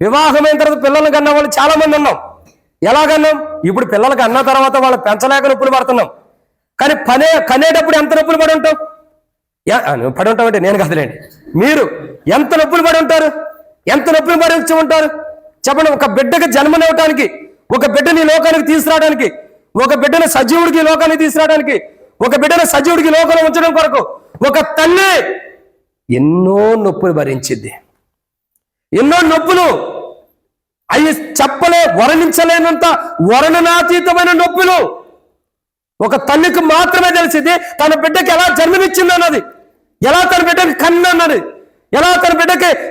వివాహమైన తర్వాత పిల్లలు కన్న వాళ్ళు చాలా మంది ఉన్నాం. ఎలాగన్నాం? ఇప్పుడు పిల్లలకి అన్న తర్వాత వాళ్ళు పెంచలేక నొప్పులు పడుతున్నాం. కానీ కనేటప్పుడు ఎంత నొప్పులు పడి ఉంటాం? అంటే నేను కదలేండి, మీరు ఎంత నొప్పులు పడి ఉంటారు? ఎంత నొప్పులు పడి ఉంటారు చెప్పండి. ఒక బిడ్డకి జన్మనివ్వటానికి, ఒక బిడ్డని లోకానికి తీసుకురావడానికి, ఒక బిడ్డను సజీవుడికి లోకానికి తీసుకురావడానికి, ఒక బిడ్డను సజీవుడికి లోకంలో ఉంచడం కొరకు ఒక తల్లి ఎన్నో నొప్పులు భరించింది. ఎన్నో నొప్పులు అవి వర్ణించలేనంత వర్ణనాతీతమైన నొప్పులు ఒక తల్లికి మాత్రమే తెలిసింది. తన బిడ్డకి ఎలా జన్మనిచ్చింది అన్నది, ఎలా తన బిడ్డకి కన్నన్నది, ఎలా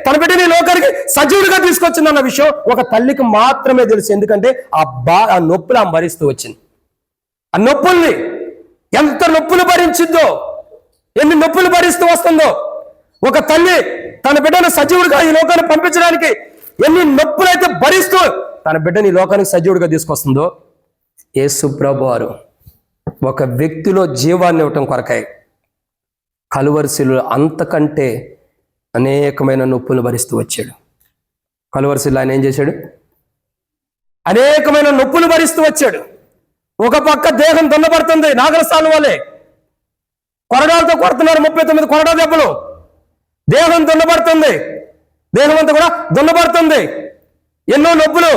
తన బిడ్డని లోకానికి సజీవుడిగా తీసుకొచ్చిందన్న విషయం ఒక తల్లికి మాత్రమే తెలుసు. ఎందుకంటే ఆ నొప్పులు ఆమె భరిస్తూ వచ్చింది. ఆ నొప్పుల్ని ఎంత నొప్పులు భరించిందో, ఎన్ని నొప్పులు భరిస్తూ వస్తుందో, ఒక తల్లి తన బిడ్డను సజీవుడిగా ఈ లోకానికి పంపించడానికి ఎన్ని నొప్పులైతే భరిస్తూ తన బిడ్డని ఈ లోకానికి సజీవుడిగా తీసుకొస్తుందో, యేసు ప్రభువారు ఒక వ్యక్తిలో జీవాన్ని ఇవ్వటం కొరకై కలువరి శిలువలో అంతకంటే అనేకమైన నొప్పులు భరిస్తూ వచ్చాడు. కలువరి శిలువలో ఆయన ఏం చేశాడు? అనేకమైన నొప్పులు భరిస్తూ వచ్చాడు. ఒక పక్క దేహం దున్నపడుతుంది నాగరస్థానం వల్లే, కొరడాలతో కొడుతున్నారు, 39 కొరడా దెబ్బలు. దేహం దున్నబడుతుంది, దేహం అంతా కూడా దున్నబడుతుంది, ఎన్నో నొప్పులు.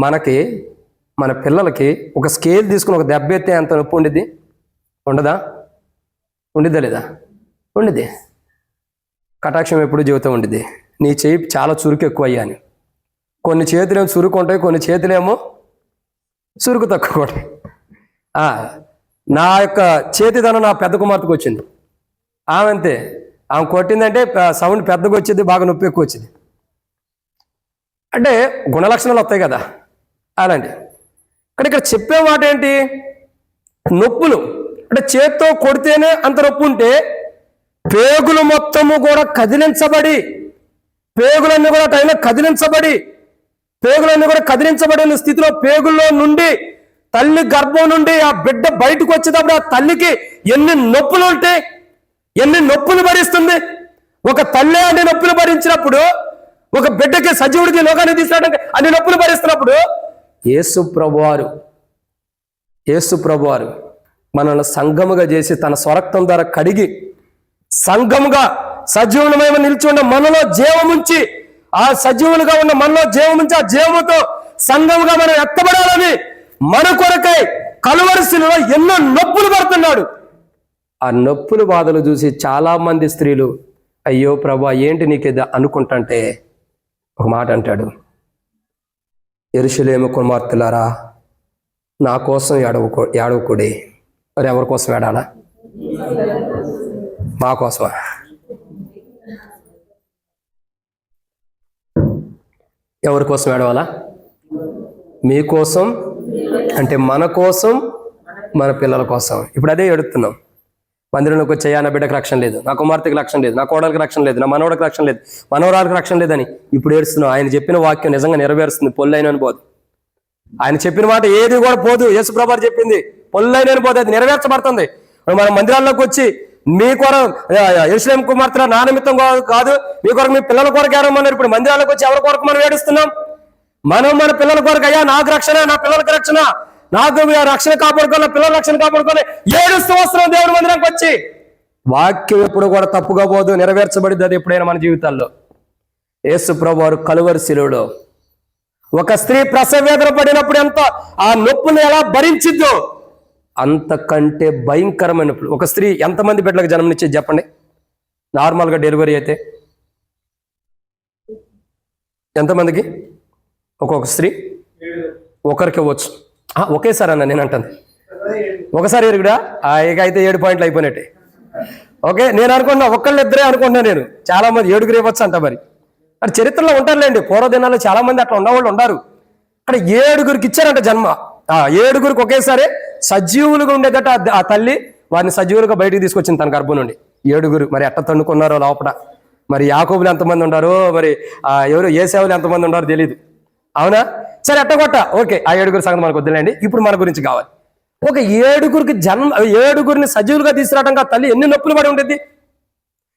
మనకి మన పిల్లలకి ఒక స్కేల్ తీసుకుని ఒక దెబ్బ ఎత్తే ఎంత నొప్పి ఉండిద్ది? ఉండదా? ఉండిద్దా లేదా? ఉండిద్ది. కటాక్షం ఎప్పుడు జీవితం ఉండిద్ది. నీ చేయి చాలా చురుకు ఎక్కువ అయ్యా అని. కొన్ని చేతులేమో చురుకు ఉంటాయి, కొన్ని చేతులేమో చురుకు తక్కువ ఉంటాయి. నా యొక్క చేతిదనం నా పెద్ద కుమార్తెకు వచ్చింది. ఆమె అంతే, ఆమె కొట్టిందంటే సౌండ్ పెద్దగా వచ్చింది, బాగా నొప్పి ఎక్కువ వచ్చింది. అంటే గుణలక్షణాలు వస్తాయి కదా అలాంటి. ఇక్కడ చెప్పే మాట ఏంటి? నొప్పులు అంటే చేత్తో కొడితేనే అంత నొప్పి ఉంటే పేగులు మొత్తము కూడా కదిలించబడి, పేగులన్నీ కూడా టైంలో కదిలించబడి, పేగులన్నీ కూడా కదిలించబడిన స్థితిలో పేగుల్లో నుండి తల్లి గర్భం నుండి ఆ బిడ్డ బయటకు వచ్చేటప్పుడు ఆ తల్లికి ఎన్ని నొప్పులు ఉంటాయి, ఎన్ని నొప్పులు భరిస్తుంది. ఒక తల్లి అన్ని నొప్పులు భరించినప్పుడు, ఒక బిడ్డకి సజీవుడికి లోకాన్ని తీసుకురావడానికి అన్ని నొప్పులు భరిస్తున్నప్పుడు యేసు ప్రభువారు మనల్ని సంఘముగా చేసి తన స్వరక్తం ద్వారా కడిగి సంఘముగా సజీవులమేమో నిలిచి ఉన్న మనలో జీవముంచి, ఆ సజీవులుగా ఉన్న మనలో జీవముంచి ఆ జీవముతో సంఘముగా మనం ఎత్తబడాలని మన కొరకై కలువరిశిలలో ఎన్నో నొప్పులు పడుతున్నాడు. ఆ నొప్పులు బాధలు చూసి చాలా మంది స్త్రీలు అయ్యో ప్రభా ఏంటి నీకేదా అనుకుంటుంటే ఒక మాట అంటాడు, యెరూషలేము కుమార్తెలారా నా కోసం ఏడవకుడి. మరి ఎవరి కోసం ఏడాలా? మా కోసమా? ఎవరి కోసం ఏడవాలా? మీకోసం అంటే మన కోసం, మన పిల్లల కోసం. ఇప్పుడు అదే ఏడుతున్నాం. మందిరంలోకి వచ్చాయా నా బిడ్డకు రక్షణ లేదు, నా కుమార్తెకి రక్షణ లేదు, నా కోడలికి రక్షణ లేదు, నా మనవడికి రక్షణ లేదు, మనవరాలకు రక్షణ లేదని ఇప్పుడు ఏడుస్తున్నాం. ఆయన చెప్పిన వాక్యం నిజంగా నెరవేరుస్తుంది, పొల్లైన పోదు. ఆయన చెప్పిన మాట ఏది కూడా పోదు. యేసు ప్రభువు చెప్పింది పొల్లైన పోదు, అది నెరవేర్చబడుతుంది. మన మందిరాల్లోకి వచ్చి మీ కొరకు యెరూషలేము కుమార్తె నా నిమిత్తం కాదు, మీ కొరకు మీ పిల్లల కొరకు ఏడమన్నారు. ఇప్పుడు మందిరాల్లోకి వచ్చి ఎవరి కొరకు మనం ఏడుస్తున్నాం? మనం మన పిల్లల కొరకు, అయ్యా నాకు రక్షణ, నా పిల్లలకి రక్షణ, నాకు రక్షణ కాపాడుకోవాలి, పిల్లల రక్షణ కాపాడుకోవాలి, ఏడుస్తూ వస్తున్నాం దేవుడి మందిరానికి వచ్చి. వాక్యం ఎప్పుడు కూడా తప్పుగా పోదు, నెరవేర్చబడింది అది ఎప్పుడైనా మన జీవితాల్లో. యేసు ప్రభువారు కలువరి శిలువలో ఒక స్త్రీ ప్రసవ వేదన పడినప్పుడు ఎంత ఆ నొప్పులు ఎలా భరించిద్దో అంతకంటే భయంకరమైన నొప్పులు. ఒక స్త్రీ ఎంతమంది బిడ్డలకు జన్మనిచ్చేది చెప్పండి? నార్మల్గా డెలివరీ అయితే ఎంతమందికి? ఒక్కొక్క స్త్రీ ఒకరికి ఇవ్వచ్చు. ఒకేసారి అన్న నేను అంటాను, ఒకసారి ఎరుగుడా ఇక అయితే 7 పాయింట్లు అయిపోయినట్టే. ఓకే, నేను అనుకుంటున్నా ఒక్కళ్ళు ఇద్దరే అనుకుంటున్నా. నేను చాలా మంది 7గురు ఇవ్వచ్చు అంట. మరి అది చరిత్రలో ఉంటారులేండి, పూర్వదినాల్లో చాలా మంది అట్లా ఉన్నవాళ్ళు ఉన్నారు. అక్కడ 7గురికి ఇచ్చారంట జన్మ. 7గురికి ఒకేసారి సజీవులుగా ఉండేదట ఆ తల్లి. వారిని సజీవులుగా బయటికి తీసుకొచ్చింది తన గర్భం నుండి. 7గురు మరి ఎట్ట తన్నుకున్నారో లోపల. మరి యాకోబులు ఎంతమంది ఉన్నారు, మరి ఎవరు ఏసేవులు ఎంతమంది ఉన్నారో తెలియదు. అవునా? సరే ఎట్టగొట్ట ఓకే, ఆ 7గురు సంగతి మనకు వద్దులేండి. ఇప్పుడు మన గురించి కావాలి. ఒక 7గురికి జన్మ, 7గురిని సజీవులుగా తీసుకురావడానికి ఆ తల్లి ఎన్ని నొప్పులు పడి ఉండేది?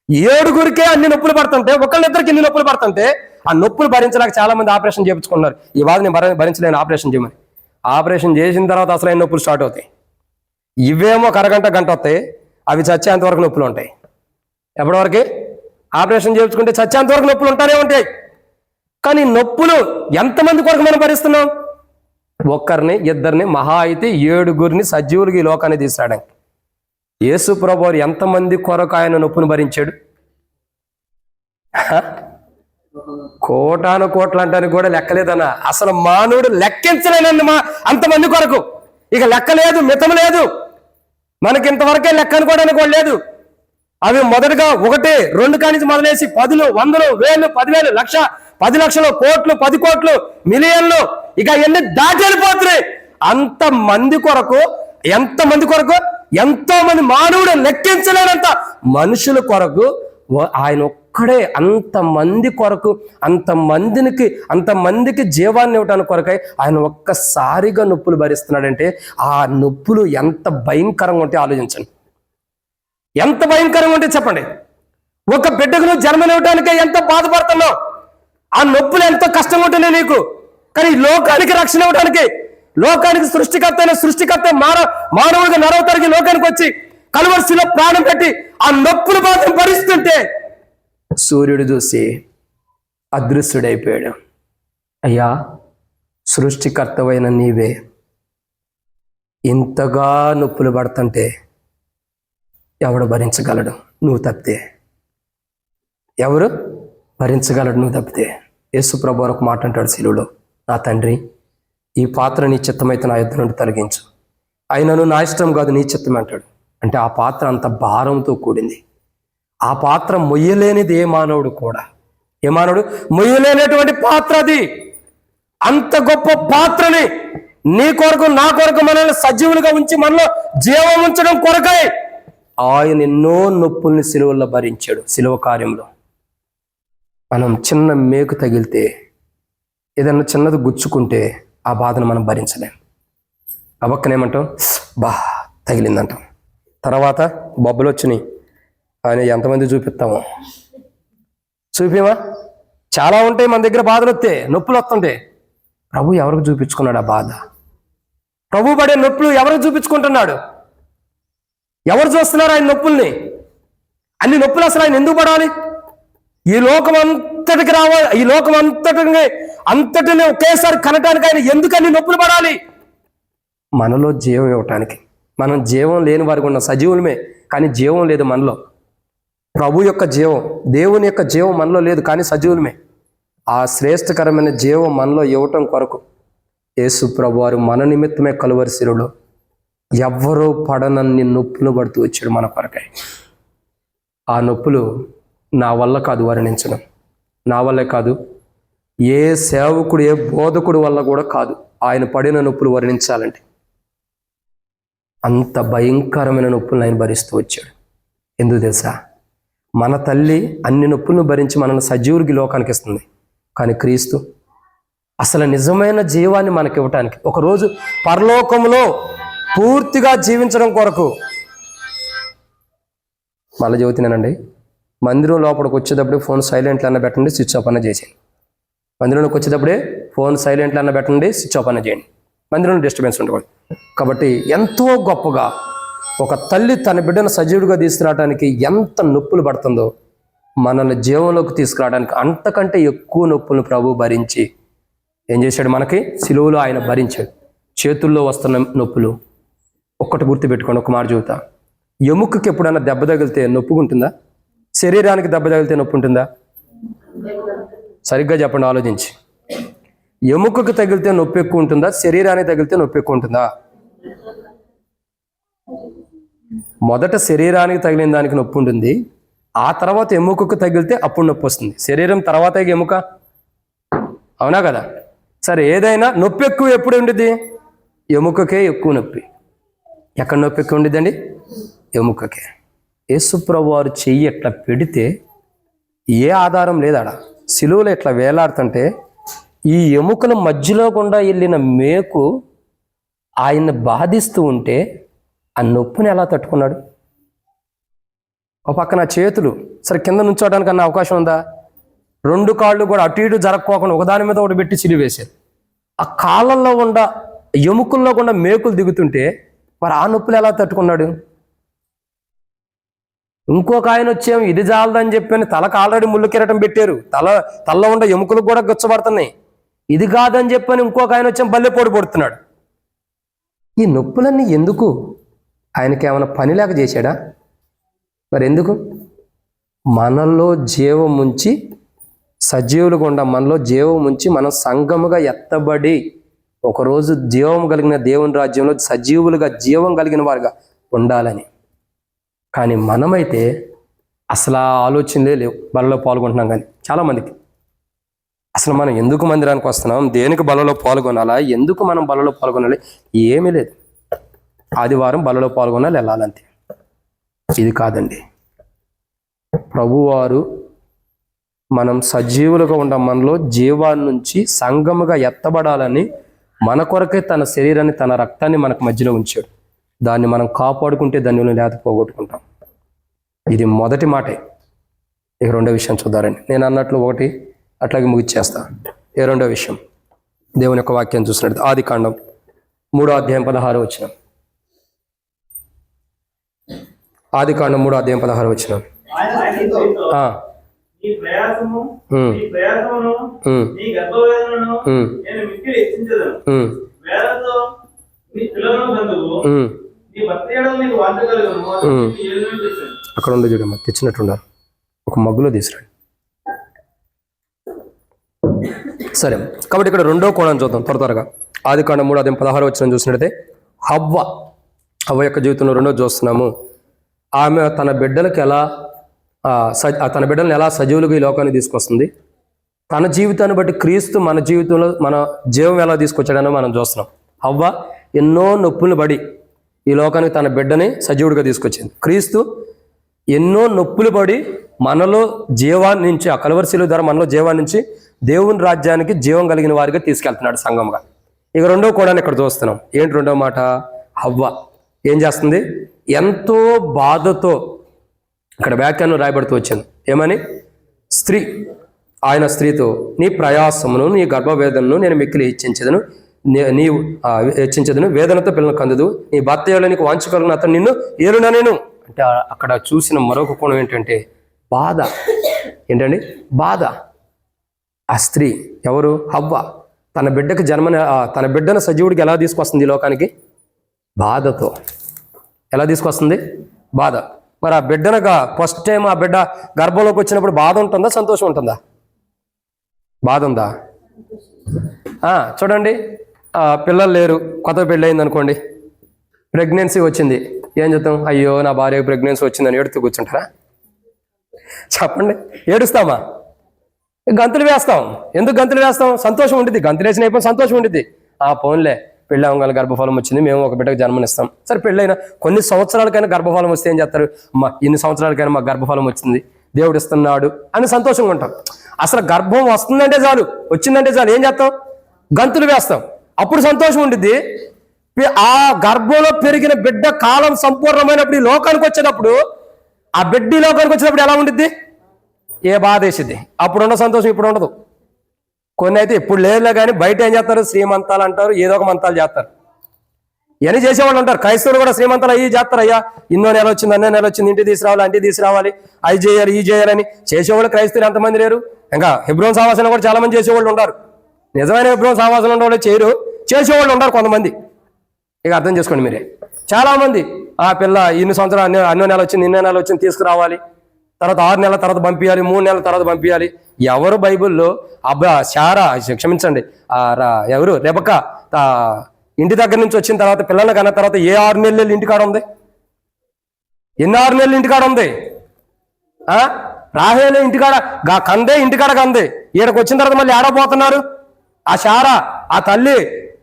7గురికే అన్ని నొప్పులు పడుతుంటే, ఒకళ్ళిద్దరికి ఎన్ని నొప్పులు పడుతుంటే ఆ నొప్పులు భరించలేక చాలా మంది ఆపరేషన్ చేయించుకున్నారు. ఈ బాధ నేను భరించలేను, ఆపరేషన్ చేయమని. ఆపరేషన్ చేసిన తర్వాత అసలైన నొప్పులు స్టార్ట్ అవుతాయి. ఇవేమో ఒక అరగంట గంట వస్తాయి, అవి చచ్చేంత వరకు నొప్పులు ఉంటాయి. ఎప్పటివరకు? ఆపరేషన్ చేయించుకుంటే చచ్చేంత వరకు నొప్పులు ఉంటానే ఉంటాయి. కానీ నొప్పులు ఎంతమంది కొరకు మనం భరిస్తున్నాం? ఒక్కరిని ఇద్దరిని, మహా అయితే 7గురిని సజీవులకి ఈ లోకాన్ని తీసుకురావడానికి. యేసు ప్రభువారు ఎంతమంది కొరకు ఆయన నొప్పును భరించాడు? కోటాను కోట్లు అంటానికి కూడా లెక్కలేదన్న. అసలు మానవుడు లెక్కించలేనండి అంతమంది కొరకు. ఇక లెక్క లేదు, మితం లేదు. మనకి ఇంతవరకే లెక్క అనుకోవడానికి కూడా లేదు. అవి మొదటగా 1, 2 కానించి మొదలేసి 10, 100, 1000, 10,000, లక్ష, 10 లక్షలు, కోట్లు, 10 కోట్లు, మిలియన్లు, ఇక ఎన్ని దాటి వెళ్ళిపోతున్నాయి. అంతమంది కొరకు, ఎంతమంది కొరకు? ఎంతో మంది, మానవుడు లెక్కించలేనంత మనుషుల కొరకు ఆయన ఒక్కడే అంతమంది కొరకు, అంతమందికి జీవాన్ని ఇవ్వడానికి కొరకై ఆయన ఒక్కసారిగా నొప్పులు భరిస్తున్నాడంటే ఆ నొప్పులు ఎంత భయంకరంగా ఉంటే ఆలోచించండి. ఎంత భయంకరంగా ఉంటే చెప్పండి. ఒక బిడ్డకు నువ్వు జన్మనివ్వడానికే ఎంత బాధపడుతున్నావు, ఆ నొప్పులు ఎంతో కష్టంగా ఉంటున్నాయి నీకు. కానీ లోకానికి రక్షణ ఇవ్వడానికి, లోకానికి సృష్టికర్త మానవుడిగా నరవతరికి లోకానికి వచ్చి కలువరిశిలో ప్రాణం పెట్టి ఆ నొప్పుల బాధను భరిస్తుంటే సూర్యుడు చూసి అదృశ్యుడైపోయాడు. అయ్యా, సృష్టికర్తవైన నీవే ఇంతగా నొప్పులు పడుతుంటే ఎవడు భరించగలడు నువ్వు తప్పితే? ఎవరు భరించగలడు నువ్వు తప్పితే? యేసు ప్రభువు ఒక మాట అంటాడు శిలువలో, నా తండ్రి, ఈ పాత్ర నీ చిత్తమైతే నా యుద్ధ నుండి తొలగించు, అయినను నా ఇష్టం కాదు నీ చిత్తం అంటాడు. అంటే ఆ పాత్ర అంత భారంతో కూడింది. ఆ పాత్ర మొయ్యలేనిది ఏ మానవుడు మొయ్యలేనటువంటి పాత్ర అది. అంత గొప్ప పాత్రని నీ కొరకు నా కొరకు మనల్ని సజీవులుగా ఉంచి మనలో జీవం ఉంచడం కొరకై ఆయన ఎన్నో నొప్పుల్ని సిలువల్లో భరించాడు. సిలువ కార్యంలో మనం చిన్న మేకు తగిలితే, ఏదన్నా చిన్నది గుచ్చుకుంటే ఆ బాధను మనం భరించలేం. అవక్కనేమంటాం, తగిలిందంటాం. తర్వాత బొబ్బలు వచ్చినాయి అని ఎంతమంది చూపిస్తామో చూపిమా. చాలా ఉంటాయి మన దగ్గర బాధలు వస్తే, నొప్పులు వస్తుంటే. ప్రభు ఎవరికి చూపించుకున్నాడు ఆ బాధ? ప్రభు పడే నొప్పులు ఎవరికి చూపించుకుంటున్నాడు? ఎవరు చూస్తున్నారు ఆయన నొప్పుల్ని? అన్ని నొప్పులు అసలు ఆయన ఎందుకు పడాలి? ఈ లోకం అంతటికి రావాలి, ఈ లోకం అంతటిని ఒకేసారి కనటానికి ఆయన ఎందుకు అన్ని నొప్పులు పడాలి? మనలో జీవం ఇవ్వటానికి. మనం జీవం లేని వారికి ఉన్న సజీవులమే, కానీ జీవం లేదు మనలో. ప్రభు యొక్క జీవం, దేవుని యొక్క జీవం మనలో లేదు, కానీ సజీవులమే. ఆ శ్రేష్టకరమైన జీవం మనలో ఇవ్వటం కొరకు యేసు ప్రభు వారు మన నిమిత్తమే కలువరి శిలువలో ఎవ్వరూ పడనన్ని నొప్పులు పడుతూ వచ్చాడు మన కొరకై. ఆ నొప్పులు నా వల్ల కాదు వర్ణించడం, నా వల్లే కాదు, ఏ సేవకుడు ఏ బోధకుడు వల్ల కూడా కాదు ఆయన పడిన నొప్పులు వర్ణించాలంటే. అంత భయంకరమైన నొప్పులను ఆయన భరిస్తూ వచ్చాడు. ఎందుకు తెలుసా? మన తల్లి అన్ని నొప్పులను భరించి మనల్ని సజీవుడికి లోకానికి ఇస్తుంది, కానీ క్రీస్తు అసలు నిజమైన జీవాన్ని మనకి ఇవ్వటానికి ఒకరోజు పరలోకంలో పూర్తిగా జీవించడం కొరకు. మళ్ళీ చెబుతున్నానండి, మందిరం లోపలికి వచ్చేటప్పుడే ఫోన్ సైలెంట్లు అన్న పెట్టండి, స్విచ్ ఆఫ్ అన్న చేసేయండి. మందిరంలోకి వచ్చేటప్పుడే ఫోన్ సైలెంట్లు అన్న పెట్టండి, స్విచ్ ఆఫ్ అన్న చేయండి. మందిరంలో డిస్టర్బెన్స్ ఉండకూడదు. కాబట్టి ఎంతో గొప్పగా ఒక తల్లి తన బిడ్డను సజీవుడిగా తీసుకురావడానికి ఎంత నొప్పులు పడుతుందో, మనల్ని జీవంలోకి తీసుకురావడానికి అంతకంటే ఎక్కువ నొప్పులను ప్రభు భరించి ఏం చేశాడు? మనకి సిలువలో ఆయన భరించాడు. చేతుల్లో వస్తున్న నొప్పులు ఒక్కటి గుర్తుపెట్టుకోండి, ఒక మాట చెబుతా. ఎముకకి ఎప్పుడైనా దెబ్బ తగిలితే నొప్పుకుంటుందా? శరీరానికి దెబ్బ తగిలితే నొప్పి ఉంటుందా? సరిగ్గా చెప్పండి, ఆలోచించి. ఎముకకు తగిలితే నొప్పి ఎక్కువ ఉంటుందా? శరీరానికి తగిలితే నొప్పి ఎక్కువ ఉంటుందా? మొదట శరీరానికి తగిలిన దానికి నొప్పి ఉంటుంది, ఆ తర్వాత ఎముకకు తగిలితే అప్పుడు నొప్పి వస్తుంది. శరీరం తర్వాత ఎముక, అవునా కదా? సరే, ఏదైనా నొప్పి ఎక్కువ ఎప్పుడు ఉండిద్ది? ఎముకకే ఎక్కువ నొప్పి. ఎక్కడ నొప్పి ఎక్కువ ఉండిద్దండి? ఎముకకే. యేసుప్రభు వారు చెయ్యి ఎట్లా పెడితే ఏ ఆధారం లేదాడ, సిలువలో ఎట్లా వేలాడుతుంటే ఈ ఎముకల మధ్యలో గుండా వెళ్ళిన మేకు ఆయన్ని బాధిస్తూ ఉంటే ఆ నొప్పిని ఎలా తట్టుకున్నాడు? ఒక పక్కన చేతులు సరే కింద నుంచోడానికి అన్న అవకాశం ఉందా? రెండు కాళ్ళు కూడా అటు ఇటు జరక్కోకుండా ఒకదాని మీద ఒకటి పెట్టి సిలువ వేశారు. ఆ కాళ్ళల్లో ఉండ ఎముకల్లో గుండా మేకులు దిగుతుంటే మరి ఆ నొప్పులు ఎలా తట్టుకున్నాడు? ఇంకొక ఆయన వచ్చేమో ఇది జాలదని చెప్పని తలకు ఆల్రెడీ ముళ్ళు కిరటం పెట్టారు, తల్ల ఉండ ఎముకలు కూడా గుచ్చబడుతున్నాయి. ఇది కాదని చెప్పని ఇంకొక ఆయన వచ్చేమో బల్లె పొడి పడుతున్నాడు. ఈ నొప్పులన్నీ ఎందుకు? ఆయనకి ఏమైనా పని లేక చేశాడా? మరి ఎందుకు? మనలో జీవం ఉంచి, సజీవులుగా ఉండ మనలో జీవం ఉంచి మనం సంఘముగా ఎత్తబడి ఒకరోజు జీవం కలిగిన దేవుని రాజ్యంలో సజీవులుగా జీవం కలిగిన వారుగా ఉండాలని. కానీ మనమైతే అసలు ఆ ఆలోచనలే లేవు. బలలో పాల్గొంటున్నాం కానీ చాలామందికి అసలు మనం ఎందుకు మందిరానికి వస్తున్నాం, దేనికి బలలో పాల్గొనాలా, ఎందుకు మనం బలలో పాల్గొనాలి, ఏమీ లేదు. ఆదివారం బలలో పాల్గొనాలి, వెళ్ళాలంతే. ఇది కాదండి. ప్రభువారు మనం సజీవులుగా ఉండ మనలో జీవాన్ని నుంచి సంఘముగా ఎత్తబడాలని మన కొరకే తన శరీరాన్ని తన రక్తాన్ని మనకు మధ్యలో ఉంచాడు. దాన్ని మనం కాపాడుకుంటే దాన్ని లేత పోగొట్టుకుంటాం. ఇది మొదటి మాటే. ఇక రెండో విషయం చూద్దారండి. నేను అన్నట్లు ఒకటి అట్లాగే ముగిచ్చేస్తా. ఏ రెండో విషయం దేవుని యొక్క వాక్యం చూసినట్టు ఆదికాండం 3వ అధ్యాయం 16వ వచనం. ఆదికాండం 3:16. ఆయన స్త్రీతో, నీ ప్రయాసమును నీ గర్భవేదనను నేను మిక్కిలి హెచ్చించెదను. వేదనతో నీ పిల్లలను కందువు. నీ భర్త యేడల నీకు వాంఛ కలుగును. నీ ఏలుబడి చేశాను. అక్కడ ఉండి చూడమ్మా, తెచ్చినట్టున్నారు, ఒక మగ్గులో తీసుకురండి. సరే, కాబట్టి ఇక్కడ రెండో కోణం చూద్దాం త్వరగా. ఆదికాండం 3:16 చూసినట్టయితే హవ్వ యొక్క జీవితంలో రెండో చూస్తున్నాము. ఆమె తన బిడ్డలకు తన బిడ్డలను ఎలా సజీవులుగా ఈ లోకాన్ని తీసుకొస్తుంది, తన జీవితాన్ని బట్టి క్రీస్తు మన జీవితంలో మన జీవం ఎలా తీసుకొచ్చాడని మనం చూస్తున్నాం. హవ్వ ఎన్నో నొప్పులు పడి ఈ లోకానికి తన బిడ్డని సజీవుడిగా తీసుకొచ్చింది. క్రీస్తు ఎన్నో నొప్పులు పడి మనలో జీవాన్ని నుంచి, ఆ కలవరిశిలువ ద్వారా మనలో జీవాన్ని నుంచి దేవుని రాజ్యానికి జీవం కలిగిన వారిగా తీసుకెళ్తున్నాడు సంఘంగా. ఇక రెండో కూడా ఇక్కడ చూస్తున్నాం. ఏంటి రెండో మాట? హవ్వ ఏం చేస్తుంది? ఎంతో బాధతో, ఇక్కడ వ్యాఖ్యానం రాయబడుతూ వచ్చింది. ఏమని? స్త్రీ, ఆయన స్త్రీతో, నీ ప్రయాసమును నీ గర్భవేదనను నేను మిక్కిలి హెచ్చించదును, వేదనతో పిల్లలను కందదు, నీ భర్త యేడల నీకు వాంఛ కలుగును, అతను నిన్ను ఏలునా నేను. అంటే అక్కడ చూసిన మరొక కోణం ఏంటంటే బాధ. ఏంటండి? బాధ. ఆ స్త్రీ ఎవరు? హవ్వ. తన బిడ్డకు తన బిడ్డను సజీవుడికి ఎలా తీసుకొస్తుంది ఈ లోకానికి? బాధతో. ఎలా తీసుకొస్తుంది? బాధ. మరి ఆ బిడ్డనగా ఫస్ట్ టైం ఆ బిడ్డ గర్భంలోకి వచ్చినప్పుడు బాధ ఉంటుందా, సంతోషం ఉంటుందా? బాధ ఉందా? చూడండి, పిల్లలు లేరు, కొత్త పెళ్ళి అయింది అనుకోండి, ప్రెగ్నెన్సీ వచ్చింది, ఏం చెప్తాం? అయ్యో నా భార్యకు ప్రెగ్నెన్సీ వచ్చిందని ఏడుతూ కూర్చుంటారా? చెప్పండి, ఏడుస్తామా? గంతులు వేస్తాం. ఎందుకు గంతులు వేస్తాం? సంతోషం ఉంటుంది. గంతులు వేసిన అయిపోయి సంతోషం ఉంటుంది. పోన్లే, పెళ్ళి అవ్వగానే గర్భఫలం వచ్చింది, మేము ఒక బిడ్డకు జన్మనిస్తాం. సరే, పెళ్ళైనా కొన్ని సంవత్సరాలకైనా గర్భఫలం వస్తే ఏం చేస్తారు? ఇన్ని సంవత్సరాలకైనా మాకు గర్భఫలం వచ్చింది, దేవుడు ఇస్తున్నాడు అని సంతోషంగా ఉంటాం. అసలు గర్భం వస్తుందంటే చాలు, వచ్చిందంటే చాలు, ఏం చేస్తాం? గంతులు వేస్తాం. అప్పుడు సంతోషం ఉంటుంది. ఆ గర్భంలో పెరిగిన బిడ్డ కాలం సంపూర్ణమైనప్పుడు ఈ లోకానికి వచ్చేటప్పుడు, ఆ బిడ్డ లోకానికి వచ్చినప్పుడు ఎలా ఉండిద్ది? ఏ బాధ వేసిద్ది. అప్పుడు ఉన్న సంతోషం ఇప్పుడు ఉండదు. కొన్ని అయితే ఇప్పుడు లేదులే, కానీ బయట ఏం చేస్తారు? శ్రీమంతాలు అంటారు, ఏదో ఒక మంతాలు చేస్తారు. ఇవన్నీ చేసేవాళ్ళు ఉంటారు. క్రైస్తవులు కూడా శ్రీమంతాలు అయ్యి చేస్తారు. అయ్యా ఇన్నో నెల వచ్చింది, అన్నో నెల వచ్చింది, ఇంటికి తీసుకురావాలి, అంటికి తీసుకురావాలి, అవి చేయాలి, ఈ చేయాలని చేసేవాళ్ళు క్రైస్తవులు ఎంతమంది లేరు? ఇంకా హెబ్రోన్ సహవాసన కూడా చాలా మంది చేసేవాళ్ళు ఉంటారు. నిజమైన హెబ్రోన్ సహవాసన ఉన్న వాళ్ళు చేయరు, చేసేవాళ్ళు ఉంటారు కొంతమంది. ఇక అర్థం చేసుకోండి మీరే. చాలా మంది ఆ పిల్ల ఇన్ని సంవత్సరాలు అన్నో నెల వచ్చింది, ఇన్నో నెల వచ్చింది, తీసుకురావాలి, తర్వాత 6 నెలల తర్వాత పంపించాలి, 3 నెలల తర్వాత పంపించాలి. ఎవరు బైబిల్లో శారా, క్షమించండి, ఎవరు రెబెకా ఇంటి దగ్గర నుంచి వచ్చిన తర్వాత పిల్లలు కన్న తర్వాత ఏ 6 నెలలు ఇంటికాడ ఉంది? ఎన్ని 6 నెలలు ఇంటికాడ ఉంది? రాహేలు ఇంటికాడ కందే, ఇంటికాడ కందే. ఈడకు వచ్చిన తర్వాత మళ్ళీ ఆడపోతున్నారు. ఆ శారా, ఆ తల్లి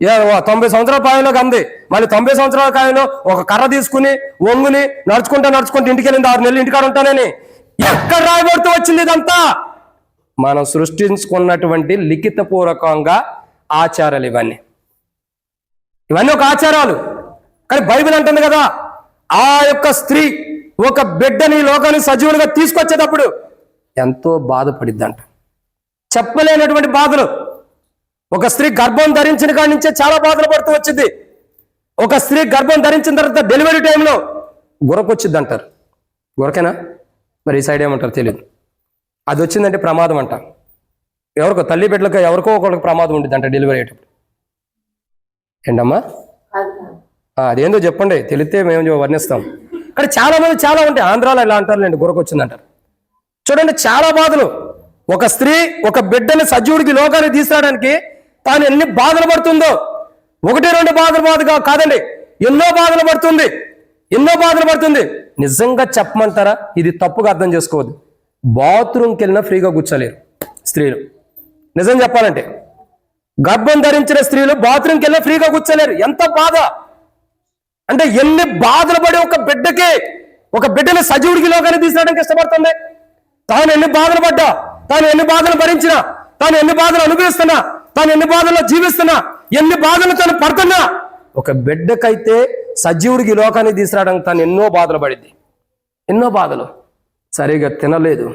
90 సంవత్సరాల ప్రాయంలో కంది, మళ్ళీ 90 సంవత్సరాల కాయంలో ఒక కర్ర తీసుకుని వంగుని నడుచుకుంటూ ఇంటికి వెళ్ళింది. 6 నెలలు ఇంటికాడ ఉంటానని. ఎక్కడ రాయబడుతూ వచ్చింది ఇదంతా? మనం సృష్టించుకున్నటువంటి లిఖితపూర్వకంగా ఆచారాలు ఇవన్నీ ఒక ఆచారాలు. కానీ బైబిల్ అంటుంది కదా, ఆ యొక్క స్త్రీ ఒక బిడ్డని లోకాన్ని సజీవులుగా తీసుకొచ్చేటప్పుడు ఎంతో బాధపడిద్దంట. చెప్పలేనటువంటి బాధలు. ఒక స్త్రీ గర్భం ధరించిన కాడి నుంచే చాలా బాధలు పడుతూ వచ్చింది. ఒక స్త్రీ గర్భం ధరించిన తర్వాత డెలివరీ టైంలో గురకొచ్చిద్ది అంటారు. గురకేనా? మరి ఈ సైడ్ ఏమంటారు తెలియదు. అది వచ్చిందంటే ప్రమాదం అంట. ఎవరికో తల్లి బిడ్డలకు ఎవరికో ఒకరికి ప్రమాదం ఉంటుంది అంట డెలివరీ అయ్యేటప్పుడు. ఏంటమ్మా? అదేందో చెప్పండి, తెలిస్తే మేము వర్ణిస్తాం. కానీ చాలా మంది చాలా ఉంటాయి. ఆంధ్రాలో ఇలా అంటారు లేండి, గురకొచ్చిందంటారు. చూడండి, చాలా బాధలు. ఒక స్త్రీ ఒక బిడ్డని సజీవుడికి లోకానికి తీసుకురావడానికి తాను ఎన్ని బాధలు పడుతుందో, 1-2 బాధలు కాదండి, ఎన్నో బాధలు పడుతుంది. నిజంగా చెప్పమంటారా? ఇది తప్పుగా అర్థం చేసుకోవద్దు. బాత్రూమ్కి వెళ్ళినా ఫ్రీగా కూర్చోలేరు స్త్రీలు. నిజం చెప్పాలంటే గర్భం ధరించిన స్త్రీలు బాత్రూమ్కి వెళ్ళినా ఫ్రీగా కూర్చోలేరు. ఎంత బాధ అంటే, ఎన్ని బాధలు పడి ఒక బిడ్డని సజీవుడికి లోకాన్ని తీసుకురావడానికి ఇష్టపడుతుంది. తాను ఎన్ని బాధలు పడ్డా, తాను ఎన్ని బాధలు భరించినా, తాను ఎన్ని బాధలు అనుభవిస్తున్నా, తాను ఎన్ని బాధల్లో జీవిస్తున్నా, ఎన్ని బాధలు తను పడుతున్నా, ఒక బిడ్డకైతే సజీవుడికి లోకాన్ని తీసుకురావడానికి తాను ఎన్నో బాధలు పడింది. ఎన్నో బాధలు. సరిగా తినలేదు,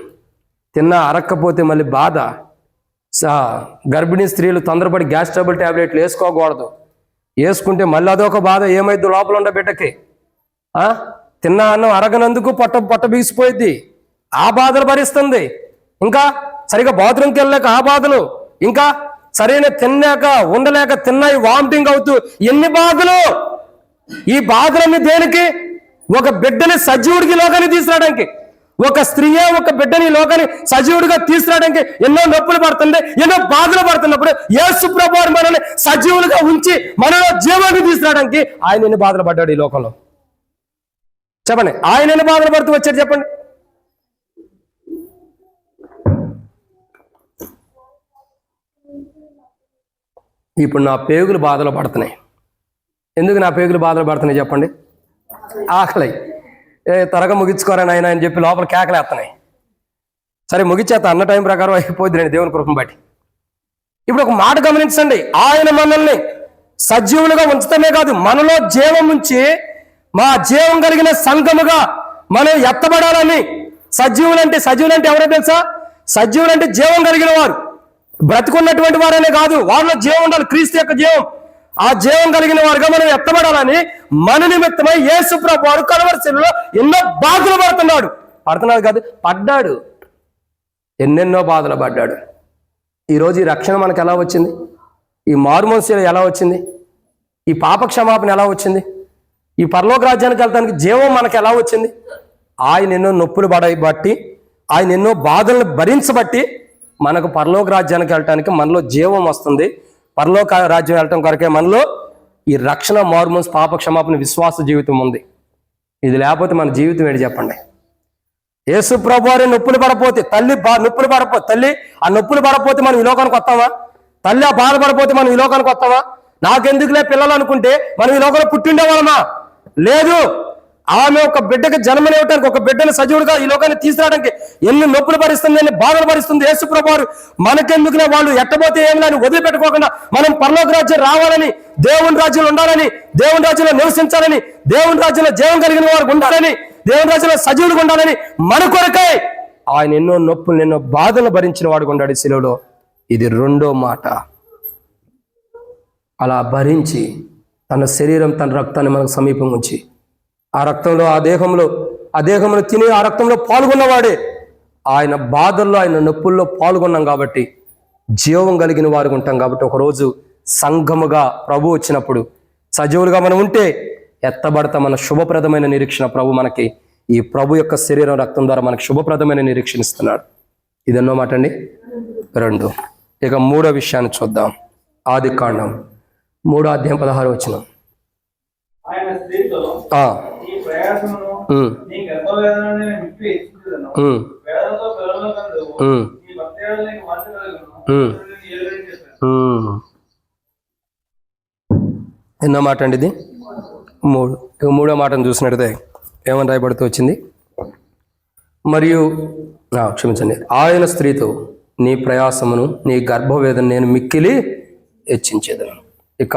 తిన్నా అరక్కపోతే మళ్ళీ బాధ. గర్భిణీ స్త్రీలు తొందరపడి గ్యాస్ ట్రబుల్ ట్యాబ్లెట్లు వేసుకోకూడదు. వేసుకుంటే మళ్ళీ అదొక బాధ. ఏమైద్దు లోపల ఉండే బిడ్డకి? తిన్న అన్నం అరగనందుకు పొట్ట బిగిసిపోయింది, ఆ బాధలు భరిస్తుంది. ఇంకా సరిగా బాత్రూమ్కి వెళ్ళలేక ఆ బాధలు, ఇంకా సరైన తిన్నాక ఉండలేక తిన్నాయి వామిటింగ్ అవుతూ ఎన్ని బాధలు. ఈ బాధలన్నీ దేనికి? ఒక బిడ్డని సజీవుడికి లోకాన్ని తీసుకురావడానికి, ఒక స్త్రీయే ఒక బిడ్డని లోకాన్ని సజీవుడిగా తీసుకురావడానికి ఎన్నో నొప్పులు పడుతుంది, ఎన్నో బాధలు పడుతున్నప్పుడు యేసు ప్రభువు మనల్ని సజీవులుగా ఉంచి మనలో జీవాన్ని తీసుకురావడానికి ఆయన ఎన్ని బాధలు పడ్డాడు ఈ లోకంలో? చెప్పండి, ఆయన ఎన్ని బాధలు పడుతూ వచ్చాడు చెప్పండి. ఇప్పుడు నా పేగులు బాధలు పడుతున్నాయి. ఎందుకు నా పేగులు బాధలు పడుతున్నాయి చెప్పండి? ఆకలి, త్వరగా ముగించుకోరా నాయన అని చెప్పి లోపల కేకలేస్తున్నాయి. సరే ముగించేత అన్న టైం ప్రకారం అయిపోద్ది నేను దేవుని కృపను బట్టి. ఇప్పుడు ఒక మాట గమనించండి, ఆయన మనల్ని సజీవులుగా ఉంచడమే కాదు, మనలో జీవం ఉంచి మా జీవం కలిగిన సంఘముగా మనం ఎత్తబడాలని. సజీవులంటే ఎవరో తెలుసా? సజీవులంటే జీవం కలిగిన వారు, బ్రతుకున్నటువంటి వారనే కాదు, వారిలో జీవం ఉండాలి, క్రీస్తు యొక్క జీవం. ఆ జీవం కలిగిన వారుగా మనం ఎత్తబడాలని మన నిమిత్తమై యేసు ప్రభువు వారు కలువరి శిలువలో ఎన్నో బాధలు పడుతున్నాడు కాదు, పడ్డాడు. ఎన్నెన్నో బాధలు పడ్డాడు. ఈరోజు ఈ రక్షణ మనకు ఎలా వచ్చింది? ఈ మారుమనసు ఎలా వచ్చింది? ఈ పాప క్షమాపణ ఎలా వచ్చింది? ఈ పరలోక రాజ్యానికి వెళ్ళడానికి జీవం మనకు ఎలా వచ్చింది? ఆయన ఎన్నో నొప్పులు బట్టి, ఆయన ఎన్నో బాధలను భరించబట్టి మనకు పరలోక రాజ్యానికి వెళ్ళటానికి మనలో జీవం వస్తుంది. పరలోక రాజ్యం వెళ్ళటం కొరకే మనలో ఈ రక్షణ, మారుమనసు, పాప క్షమాపణ, విశ్వాస జీవితం ఉంది. ఇది లేకపోతే మన జీవితం ఏంటి చెప్పండి? యేసు ప్రభు వారి నొప్పులు పడపోతే తల్లి ఆ నొప్పులు పడపోతే మనం ఈ లోకానికి వస్తామా? తల్లి ఆ బాధపడపోతే మనం ఈ లోకానికి వస్తామా? నాకెందుకులే పిల్లలు అనుకుంటే మనం ఈ లోకంలో పుట్టిండే వాళ్ళమా? లేదు. ఆమె ఒక బిడ్డకి జన్మనివ్వటానికి, ఒక బిడ్డను సజీవుడిగా ఈ లోకాన్ని తీసుకురావడానికి ఎన్ని నొప్పులు భరిస్తుంది, ఎన్ని బాధలు భరిస్తుంది యేసు ప్రభు వారు. మనకెందుకులే, వాళ్ళు ఎట్టబోతే ఏమిలని వదిలిపెట్టుకోకుండా మనం పరలోక రాజ్యం రావాలని, దేవుని రాజ్యంలో ఉండాలని, దేవుని రాజ్యంలో నివసించాలని, దేవుని రాజ్యంలో జీవం కలిగిన వారు ఉండాలని, దేవుని రాజ్యంలో సజీవుడిగా ఉండాలని మన కొరకై ఆయన ఎన్నో నొప్పులు, ఎన్నో బాధలు భరించిన వాడుగా ఉన్నాడు శిలువలో. ఇది రెండో మాట. అలా భరించి తన శరీరం, తన రక్తాన్ని మనకు సమీపం ఉంచి ఆ రక్తంలో, ఆ దేహంలో తిని ఆ రక్తంలో పాల్గొన్నవాడే. ఆయన బాధల్లో, ఆయన నొప్పుల్లో పాల్గొన్నాం కాబట్టి జీవం కలిగిన వారు ఉంటాం. కాబట్టి ఒకరోజు సంఘముగా ప్రభు వచ్చినప్పుడు సజీవులుగా మనం ఉంటే ఎత్తబడతామన్న శుభప్రదమైన నిరీక్షణ ప్రభు మనకి, ఈ ప్రభు యొక్క శరీరం, రక్తం ద్వారా మనకి శుభప్రదమైన నిరీక్షణ ఇస్తున్నాడు. ఇదన్నో మాట అండి. 2. ఇక 3వ విషయాన్ని చూద్దాం. ఆదికాండం 3వ అధ్యాయం 16వ వచనం. ఆయన స్త్రీతో ఈ ప్రయాసమును నీ గర్భవేదనను నేను మిక్కి హెచ్చించుదును. వేదనతో పిల్లలను కనుదువు. నీ భక్తిలో నీకు వాంఛ కలుగును. ఎన్నో మాట అండి ఇది? 3. ఇక 3వ మాటను చూసినట్టయితే ఏమని రాయబడుతూ వచ్చింది? మరియు క్షమించండి, ఆయన స్త్రీతో నీ ప్రయాసమును నీ గర్భవేదన నేను మిక్కిలి హెచ్చించేదను. ఇక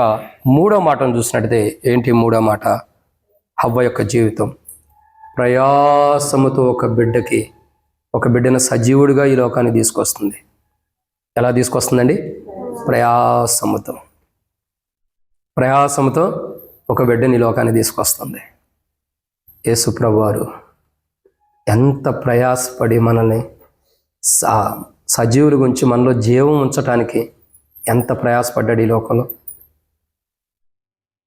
3వ మాటను చూసినట్టయితే ఏంటి 3వ మాట? హవ్వ యొక్క జీవితం. ప్రయాసముతో ఒక బిడ్డను సజీవుడిగా ఈ లోకాన్ని తీసుకొస్తుంది. ఎలా తీసుకొస్తుందండి? ప్రయాసముతో ఒక బిడ్డని ఈ లోకాన్ని తీసుకొస్తుంది. యేసు ప్రభువు వారు ఎంత ప్రయాసపడి మనల్ని సజీవుల గురించి, మనలో జీవం ఉంచటానికి ఎంత ప్రయాసపడ్డాడు ఈ లోకంలో.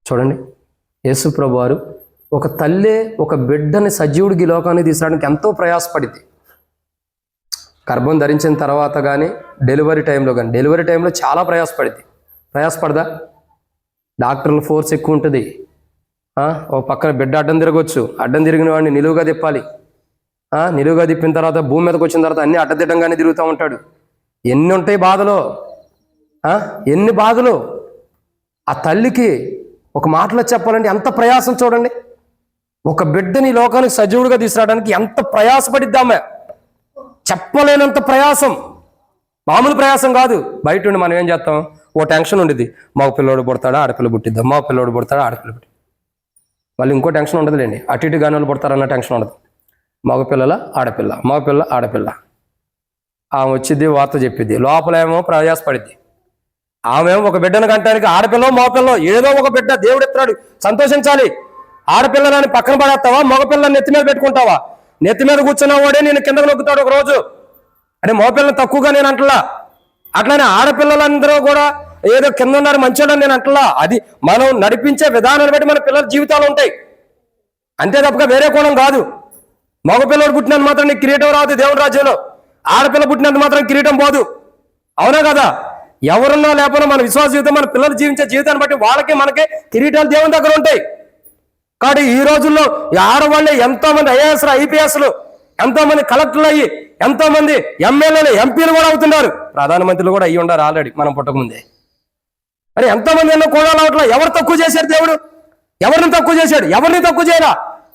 చూడండి, యేసు ప్రభువు వారు ఒక తల్లే ఒక బిడ్డని సజీవుడికి లోకాన్ని తీసుకురావడానికి ఎంతో ప్రయాసపడింది. గర్భం ధరించిన తర్వాత కానీ, డెలివరీ టైంలో చాలా ప్రయాసపడదా? డాక్టర్ల ఫోర్స్ ఎక్కువ ఉంటుంది. ఒక పక్కన బిడ్డ అడ్డం తిరగవచ్చు, అడ్డం తిరిగిన వాడిని నిలువుగా తిప్పాలి. నిలువుగా తిప్పిన తర్వాత భూమి మీదకి వచ్చిన తర్వాత అన్ని అడ్డదిడ్డంగానే తిరుగుతూ ఉంటాడు. ఎన్ని ఉంటాయి బాధలు, ఎన్ని బాధలు. ఆ తల్లికి ఒక మాటలో చెప్పాలంటే ఎంత ప్రయాసం చూడండి. ఒక బిడ్డని లోకానికి సజీవుడిగా తీసుకురావడానికి ఎంత ప్రయాసపడిద్దామే, చెప్పలేనంత ప్రయాసం. మామూలు ప్రయాసం కాదు. బయట ఉండి మనం ఏం చేస్తాం? ఓ టెన్షన్ ఉండేది, మగ పిల్లోడు పుడతాడా ఆడపిల్ల పుట్టిద్దాం, మగ పిల్లోడు పుడతాడా ఆడపిల్ల పుట్టి. మళ్ళీ ఇంకో టెన్షన్ ఉండదులేండి, అటు ఇటు గానోళ్ళు పుడతారన్న టెన్షన్ ఉండదు. మగ పిల్లల ఆడపిల్ల. ఆమె వచ్చిద్ది, వార్త చెప్పిద్ది, లోపలేమో ప్రయాసపడిద్ది. ఆమె ఒక బిడ్డను కంటానికి ఆడపిల్లో మగపిల్లో ఏదో ఒక బిడ్డ దేవుడు ఎత్తాడు, సంతోషించాలి. ఆడపిల్లలని పక్కన పడేస్తావా, మగపిల్లని నెత్తి మీద పెట్టుకుంటావా? నెత్తి మీద కూర్చున్న వాడే నేను కిందకు నొక్కుతాడు ఒక రోజు. అంటే మగపిల్లని తక్కువగా నేను అంటలా. అట్లానే ఆడపిల్లలందరూ కూడా ఏదో కింద ఉన్నారు మంచోళ్ళని నేను అంటలా. అది మనం నడిపించే విధానాన్ని బట్టి మన పిల్లల జీవితాలు ఉంటాయి, అంతే తప్పగా వేరే కోణం కాదు. మగపిల్లడు పుట్టినంత మాత్రం నీకు కిరీటం రాదు దేవుని రాజ్యంలో. ఆడపిల్ల పుట్టినంత మాత్రం కిరీటం పోదు. అవునా కదా? ఎవరున్నా లేకపోయినా మన విశ్వాస జీవితం, మన పిల్లలు జీవించే జీవితాన్ని బట్టి వాళ్ళకి మనకి కిరీటాలు దేవుని దగ్గర ఉంటాయి. కాబట్టి ఈ రోజుల్లో ఈ ఆడవాళ్ళే ఎంతో మంది ఐఏఎస్లు, ఐపీఎస్లు, ఎంతో మంది కలెక్టర్లు అయ్యి, ఎంతో మంది ఎమ్మెల్యేలు, ఎంపీలు కూడా అవుతున్నారు. ప్రధానమంత్రులు కూడా అయ్యి ఉన్నారు ఆల్రెడీ మనం పుట్టకముందే. మరి ఎంతో మంది ఎన్నో కోణాలు అవట్లా. ఎవరు తక్కువ చేశాడు దేవుడు? ఎవరిని తక్కువ చేశాడు? ఎవరిని తక్కువ చేయరా?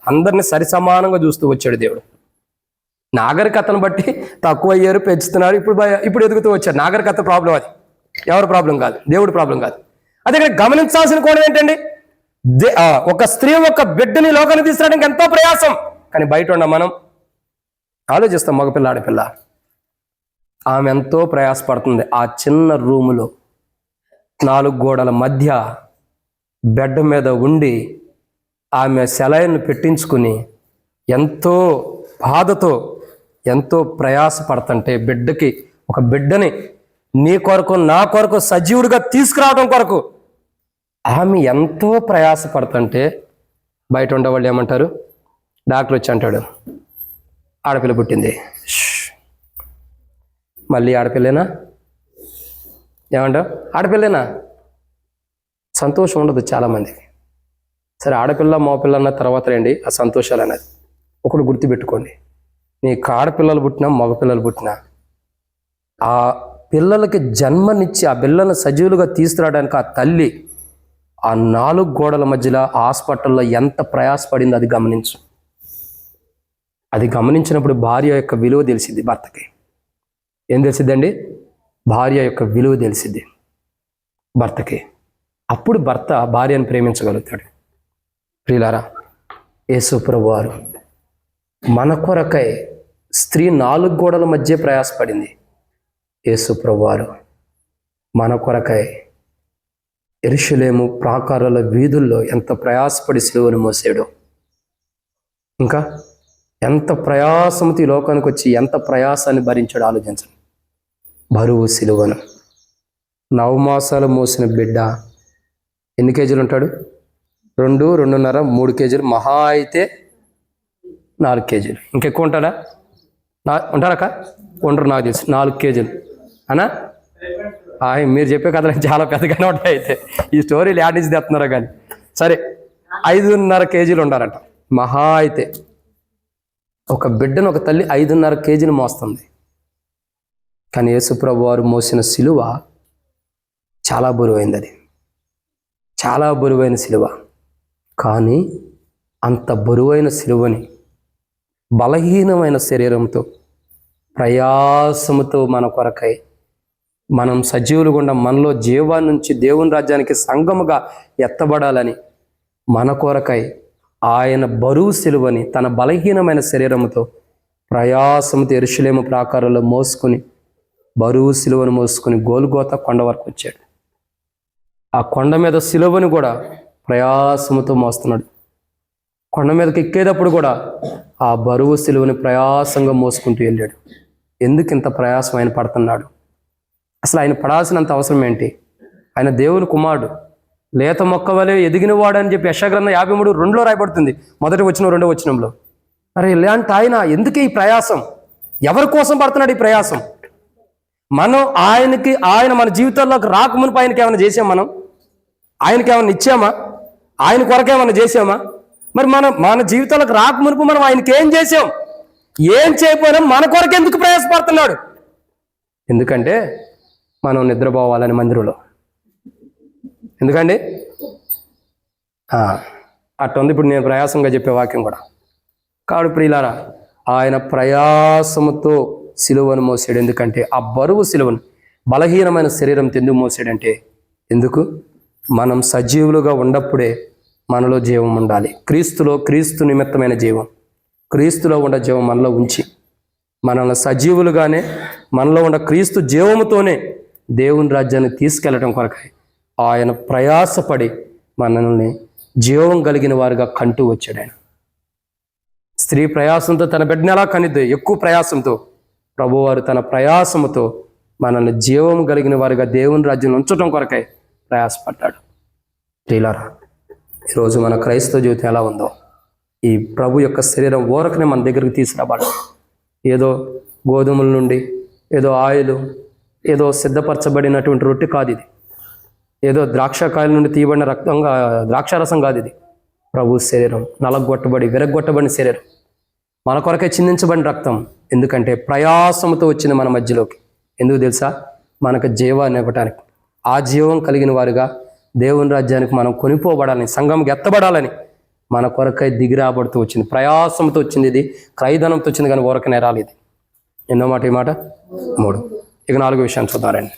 అందరిని సరి సమానంగా చూస్తూ వచ్చాడు దేవుడు. నాగరికతను బట్టి తక్కువ అయ్యారు, పెంచుతున్నారు, ఇప్పుడు ఎదుగుతూ వచ్చారు. నాగరికత ప్రాబ్లం అది, ఎవరి ప్రాబ్లం కాదు, దేవుడి ప్రాబ్లం కాదు. అదే ఇక్కడ గమనించాల్సిన కోణం ఏంటండి? ఒక స్త్రీ ఒక బిడ్డని లోకానికి తీసుకురావడానికి ఎంతో ప్రయాసం, కానీ బయట ఉన్న మనం ఆలోచిస్తాం. మగపిల్ల ఆడపిల్ల ఆమె ఎంతో ప్రయాసపడుతుంది. ఆ చిన్న రూములో 4 గోడల మధ్య బెడ్ మీద ఉండి ఆమె సెలైన్ పెట్టించుకుని ఎంతో బాధతో ఎంతో ప్రయాసపడుతుంటే బిడ్డకి, ఒక బిడ్డని నీ కొరకు నా కొరకు సజీవుడిగా తీసుకురావడం కొరకు ఆమె ఎంతో ప్రయాసపడుతుంటే బయట ఉండేవాళ్ళు ఏమంటారు? డాక్టర్ వచ్చి అంటాడు ఆడపిల్ల పుట్టింది. మళ్ళీ ఆడపిల్లేనా? ఏమంటావు? ఆడపిల్లేనా? సంతోషం ఉండదు చాలామందికి. సరే, ఆడపిల్ల మగపిల్ల అన్న తర్వాత రండి ఆ సంతోషాలు అనేది. ఒకటి గుర్తుపెట్టుకోండి, నీకు ఆడపిల్లలు పుట్టినా మగపిల్లలు పుట్టినా ఆ పిల్లలకి జన్మనిచ్చి ఆ పిల్లలను సజీవులుగా తీసుకురావడానికి ఆ తల్లి ఆ 4 గోడల మధ్యలో హాస్పిటల్లో ఎంత ప్రయాసపడిందో అది గమనించు. అది గమనించినప్పుడు భార్య యొక్క విలువ తెలిసిద్ది భర్తకి. ఏం తెలిసిద్దండి? భార్య యొక్క విలువ తెలిసిద్ది భర్తకి. అప్పుడు భర్త భార్యను ప్రేమించగలుగుతాడు. ప్రియులారా, యేసు ప్రభువారు మన కొరకై స్త్రీ 4 గోడల మధ్య ప్రయాసపడింది. యేసు ప్రభువారు మన కొరకై యెరూషలేము ప్రాకారాల వీధుల్లో ఎంత ప్రయాసపడి సిలువను మోసాడో, ఇంకా ఎంత ప్రయాసంతో ఈ లోకానికి వచ్చి ఎంత ప్రయాసాన్ని భరించాడు ఆలోచించండి. బరువు సిలువను 9 మాసాలు మోసిన బిడ్డ ఎన్ని కేజీలు ఉంటాడు? 2, 2.5, 3 కేజీలు, మహా అయితే 4 కేజీలు. ఇంకెక్కువ ఉంటాడా? ఉంటారక్క? ఉండరు, నాకు తెలుసు. 4 కేజీలు అనా? మీరు చెప్పే కథలు చాలా పెద్దగానే ఉంటాయి. అయితే ఈ స్టోరీలు యాడ్ నుంచి తెస్తున్నారో కానీ సరే, 5.5 కేజీలు ఉండాలంట మహా అయితే. ఒక బిడ్డను ఒక తల్లి 5.5 కేజీలు మోస్తుంది. కానీ యేసుప్రభు వారు మోసిన సిలువ చాలా బరువైంది. అది చాలా బరువైన సిలువ. కానీ అంత బరువైన సిలువని బలహీనమైన శరీరంతో ప్రయాసముతో మన కొరకై, మనం సజీవులు గుండా మనలో జీవాన్ని నుంచి దేవుని రాజ్యానికి సంఘముగా ఎత్తబడాలని మన కొరకై ఆయన బరువు సిలువని తన బలహీనమైన శరీరముతో ప్రయాసంతో యెరూషలేము ప్రాకారంలో మోసుకుని, బరువు సిలువను మోసుకుని గోల్గోతా కొండ వరకు వచ్చాడు. ఆ కొండ మీద సిలువని కూడా ప్రయాసముతో మోస్తున్నాడు. కొండ మీదకి ఎక్కేటప్పుడు కూడా ఆ బరువు సిలువని ప్రయాసంగా మోసుకుంటూ వెళ్ళాడు. ఎందుకు ఇంత ప్రయాసం ఆయన పడుతున్నాడు? అసలు ఆయన పడాల్సినంత అవసరం ఏంటి? ఆయన దేవుని కుమారుడు, లేత మొక్క వలె ఎదిగినవాడు అని చెప్పి యెషయా గ్రంథం 53:2లో రాయబడుతుంది, 1వ వచనం 2వ వచనంలో. మరి ఇలాంటి ఆయన ఎందుకు ఈ ప్రయాసం? ఎవరి కోసం పడుతున్నాడు ఈ ప్రయాసం? మనం ఆయన మన జీవితాల్లోకి రాకమునుపు ఆయనకి ఏమైనా చేసాం? మనం ఆయనకి ఏమైనా ఇచ్చామా? ఆయన కొరకేమైనా చేసామా? మరి మన జీవితాలకు రాకమునుపు మనం ఆయనకి ఏం చేసాం? ఏం చేయకపోయినా మన కొరకు ఎందుకు ప్రయాసపడుతున్నాడు? ఎందుకంటే మనం నిద్రపోవాలని మందిరంలో. ఎందుకండి అట్టుంది ఇప్పుడు నేను ప్రయాసంగా చెప్పే వాక్యం కూడా. కాడు ప్రియులారా, ఆయన ప్రయాసముతో సిలువను మోసాడు. ఎందుకంటే ఆ బరువు సిలువను బలహీనమైన శరీరంతో ఎందుకు మోసాడంటే, ఎందుకు? మనం సజీవులుగా ఉన్నప్పుడే మనలో జీవం ఉండాలి. క్రీస్తు నిమిత్తమైన జీవం, క్రీస్తులో ఉన్న జీవం మనలో ఉంచి మనల్ని సజీవులుగానే మనలో ఉన్న క్రీస్తు జీవముతోనే దేవుని రాజ్యాన్ని తీసుకెళ్లడం కొరకై ఆయన ప్రయాసపడి మనల్ని జీవం కలిగిన వారుగా కంటూ వచ్చాడు ఆయన. స్త్రీ ప్రయాసంతో తన బిడ్డని ఎలా కనిద్దు, ఎక్కువ ప్రయాసంతో ప్రభువారు తన ప్రయాసముతో మనల్ని జీవం కలిగిన వారుగా దేవుని రాజ్యం ఉంచడం కొరకై ప్రయాసపడ్డాడు. ప్రియులారా, ఈరోజు మన క్రైస్తవ జీవితం ఎలా ఉందో, ఈ ప్రభు యొక్క శరీరం ఊరకనే మన దగ్గరికి తీసుకురాబడాలి. ఏదో గోధుమల నుండి, ఏదో ఆయిల్, ఏదో సిద్ధపరచబడినటువంటి రొట్టె కాదు ఇది. ఏదో ద్రాక్షకాయల నుండి తీయబడిన రక్తంగా ద్రాక్షారసం కాదు ఇది. ప్రభు శరీరం నలగొట్టబడి విరగొట్టబడిన శరీరం, మన కొరకే చిందించబడిన రక్తం. ఎందుకంటే ప్రయాసంతో వచ్చింది మన మధ్యలోకి. ఎందుకు తెలుసా? మనకు జీవాన్ని ఇవ్వటానికి. ఆ జీవం కలిగిన వారుగా దేవుని రాజ్యానికి మనం కొనిపోబడాలని, సంఘంకి ఎత్తబడాలని మన కొరకై దిగిరాబడుతూ వచ్చింది. ప్రయాసంతో వచ్చింది ఇది, క్రయధనంతో వచ్చింది, కానీ ఊరకనే రాలేదు. ఎన్నో మాట ఈ మాట 3. ఇక 4 విషయాన్ని చూద్దారండి.